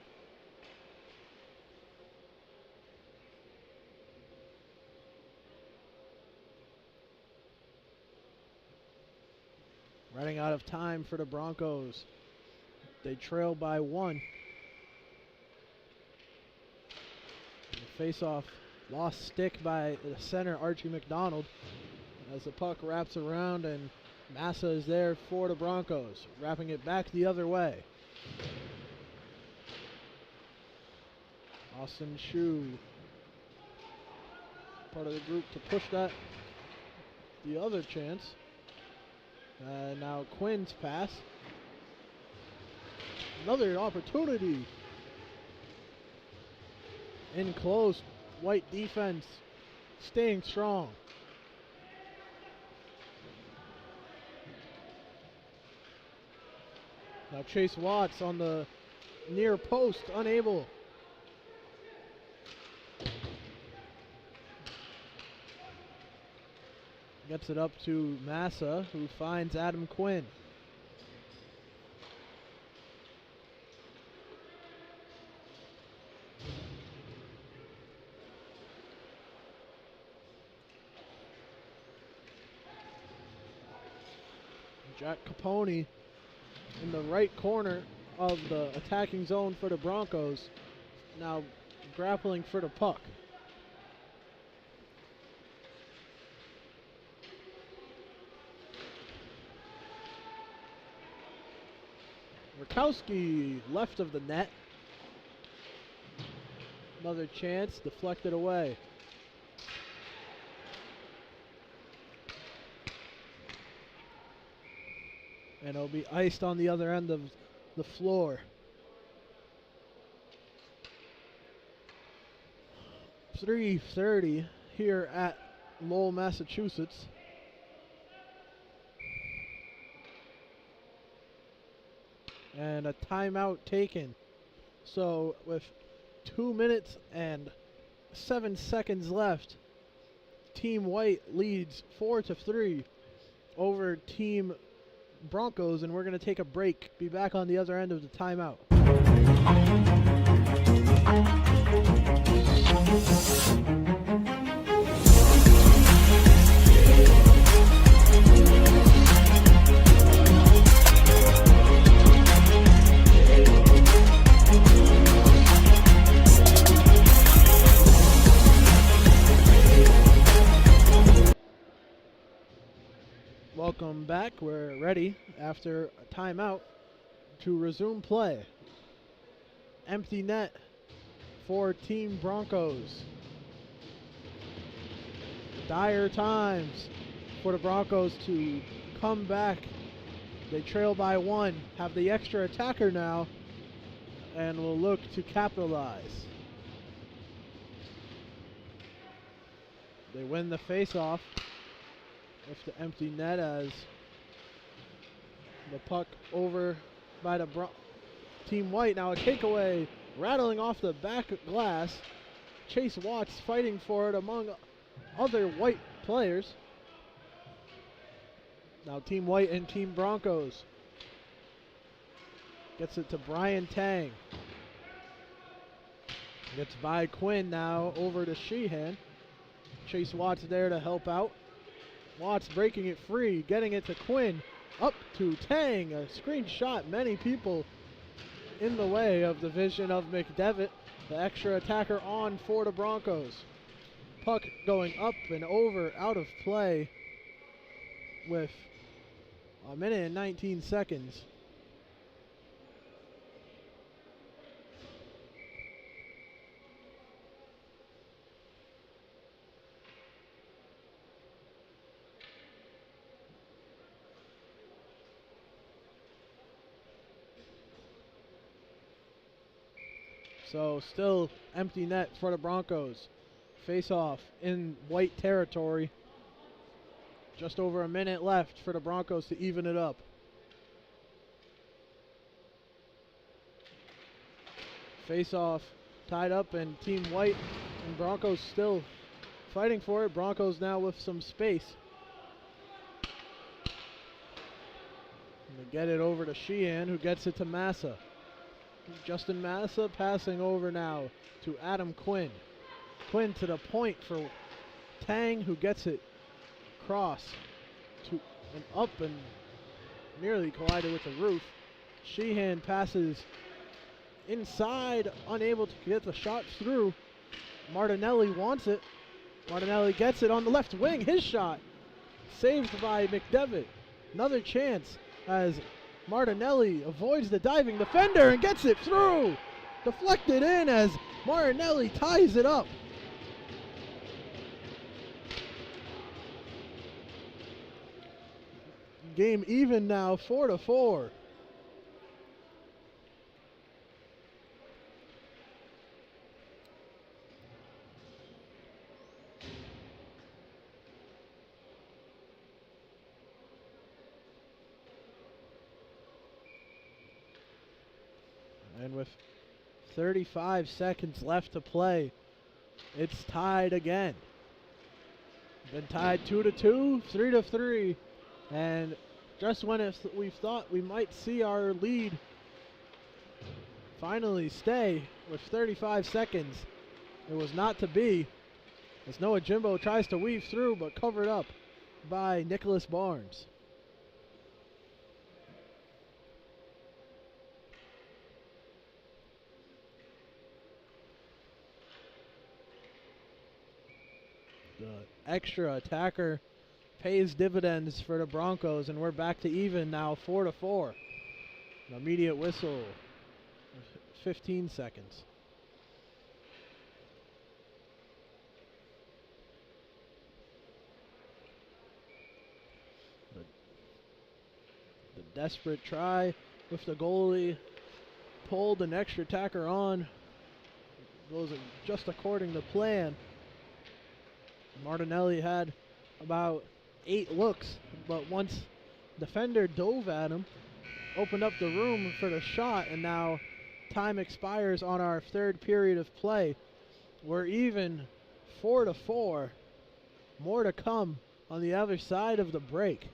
Running out of time for the Broncos. They trail by 1. Face-off, lost stick by the center, Archie McDonald, as the puck wraps around, and Massa is there for the Broncos, wrapping it back the other way. Austin Shu, part of the group to push that the other chance. Now Quinn's pass. Another opportunity. In close, White defense staying strong. Now Chase Watts on the near post, unable. Gets it up to Massa, who finds Adam Quinn. Jack Capone in the right corner of the attacking zone for the Broncos, now grappling for the puck. Rakowski left of the net. Another chance, deflected away. And it'll be iced on the other end of the floor. .330 here at Lowell, Massachusetts. And a timeout taken. So with 2 minutes and 7 seconds left, Team White leads 4-3 over Team Broncos, and we're going to take a break. Be back on the other end of the timeout. Welcome back. We're ready after a timeout to resume play. Empty net for Team Broncos. Dire times for the Broncos to come back. They trail by 1, have the extra attacker now, and will look to capitalize. They win the face-off with the empty net as the puck over by the Team White. Now a takeaway, rattling off the back glass. Chase Watts fighting for it among other White players. Now Team White and Team Broncos. Gets it to Brian Tang. Gets by Quinn now over to Sheehan. Chase Watts there to help out. Watts breaking it free, getting it to Quinn. Up to Tang, a screen shot. Many people in the way of the vision of McDevitt. The extra attacker on for the Broncos. Puck going up and over, out of play with a minute and 19 seconds. So still empty net for the Broncos. Face off in White territory. Just over a minute left for the Broncos to even it up. Face off tied up, and Team White and Broncos still fighting for it. Broncos now with some space. And they get it over to Sheehan, who gets it to Massa. Justin Massa passing over now to Adam Quinn. Quinn to the point for Tang, who gets it across to and up and nearly collided with the roof. Sheehan passes inside, unable to get the shot through. Martinelli wants it. Martinelli gets it on the left wing. His shot saved by McDevitt. Another chance as Martinelli avoids the diving defender and gets it through. Deflected in as Martinelli ties it up. Game even now, 4-4. And with 35 seconds left to play, it's tied again. Been tied 2-2, 3-3, and just when we thought we might see our lead finally stay with 35 seconds, it was not to be. As Noah Jimbo tries to weave through, but covered up by Nicholas Barnes. The extra attacker pays dividends for the Broncos, and we're back to even now, 4-4. An immediate whistle, 15 seconds. The desperate try with the goalie, pulled an extra attacker on, goes just according to plan. Martinelli had about 8 looks, but once defender dove at him, opened up the room for the shot, and now time expires on our third period of play. We're even 4-4. More to come on the other side of the break.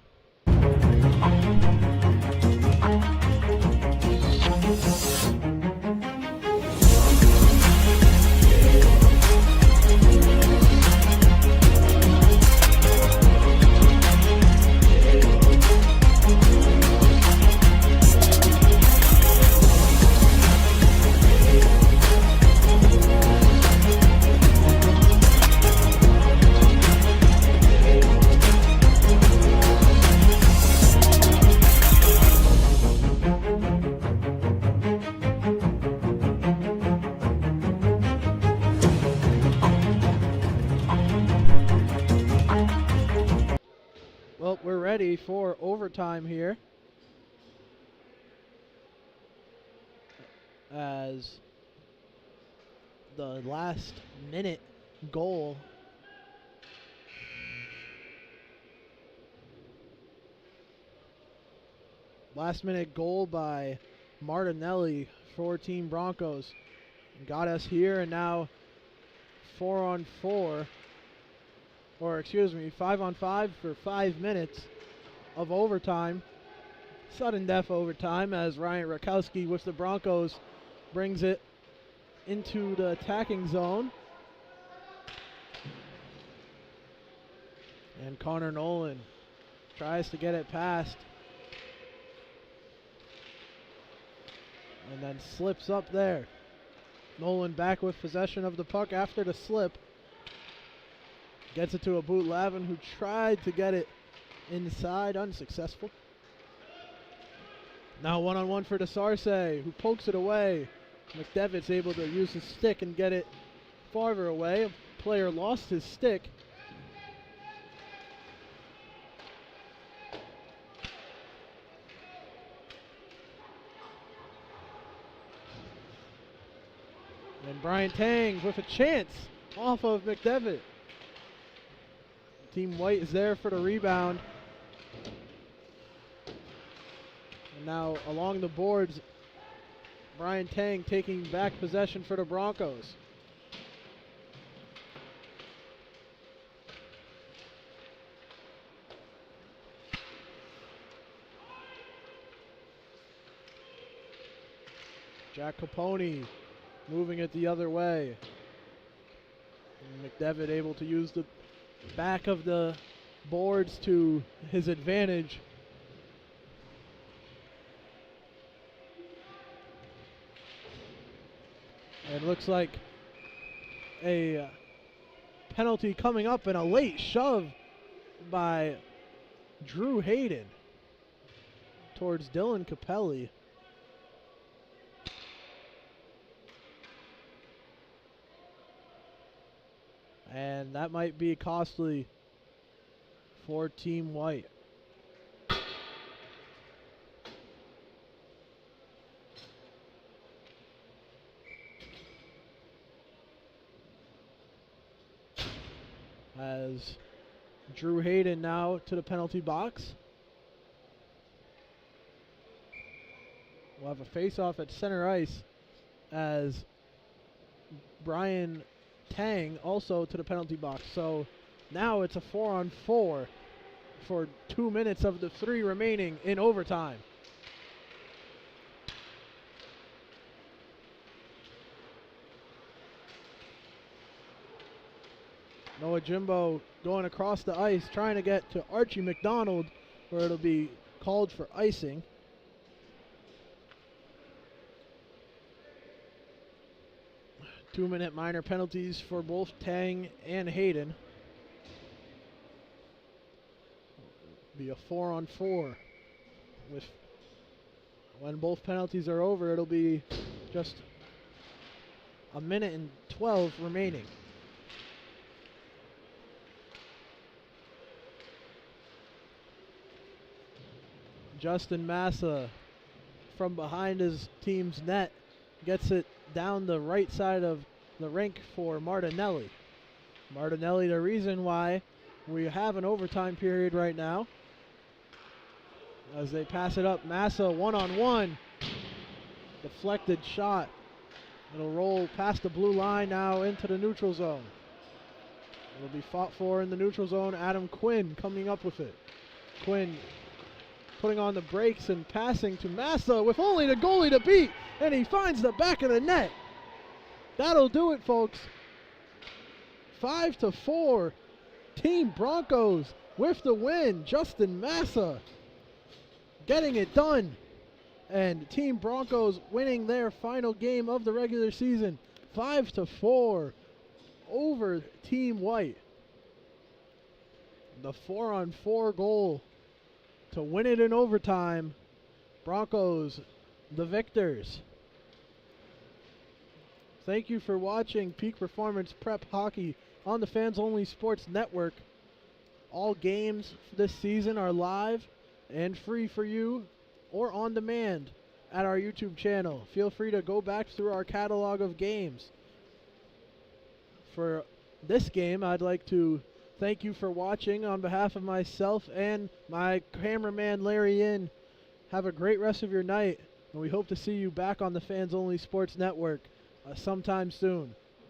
Well, we're ready for overtime here, as the last minute goal by Martinelli for Team Broncos got us here, and now 4-on-4, or excuse me, 5-on-5 for 5 minutes of overtime. Sudden death overtime as Ryan Rakowski with the Broncos brings it into the attacking zone. And Connor Nolan tries to get it past, and then slips up there. Nolan back with possession of the puck after the slip. Gets it to a boot Lavin, who tried to get it inside, unsuccessful. Now 1-on-1 for DeSarce, who pokes it away. McDevitt's able to use his stick and get it farther away. A player lost his stick. And Brian Tang with a chance off of McDevitt. Team White is there for the rebound. And now along the boards, Brian Tang taking back possession for the Broncos. Jack Capone moving it the other way. And McDevitt able to use the back of the boards to his advantage. It looks like a penalty coming up and a late shove by Drew Hayden towards Dylan Capelli. And that might be costly for Team White. As Drew Hayden now to the penalty box. We'll have a face-off at center ice as Brian Tang also to the penalty box. So now it's a 4-on-4 for 2 minutes of the 3 remaining in overtime. Noah Jimbo going across the ice, trying to get to Archie McDonald, where it'll be called for icing. Two-minute minor penalties for both Tang and Hayden. Be a 4-on-4. With when both penalties are over, it'll be just a minute and 12 remaining. Justin Massa from behind his team's net gets it down the right side of the rink for Martinelli. Martinelli, the reason why we have an overtime period right now. As they pass it up, Massa one-on-one. Deflected shot. It'll roll past the blue line now into the neutral zone. It'll be fought for in the neutral zone. Adam Quinn coming up with it. Quinn putting on the brakes and passing to Massa with only the goalie to beat, and he finds the back of the net. That'll do it, folks. 5-4. Team Broncos with the win. Justin Massa getting it done. And Team Broncos winning their final game of the regular season. 5-4 over Team White. The 4-on-4 goal to win it in overtime. Broncos, the victors. Thank you for watching Peak Performance Prep Hockey on the Fans Only Sports Network. All games this season are live and free for you or on demand at our YouTube channel. Feel free to go back through our catalog of games. For this game, I'd like to thank you for watching on behalf of myself and my cameraman Larry Inn. Have a great rest of your night, and we hope to see you back on the Fans Only Sports Network sometime soon.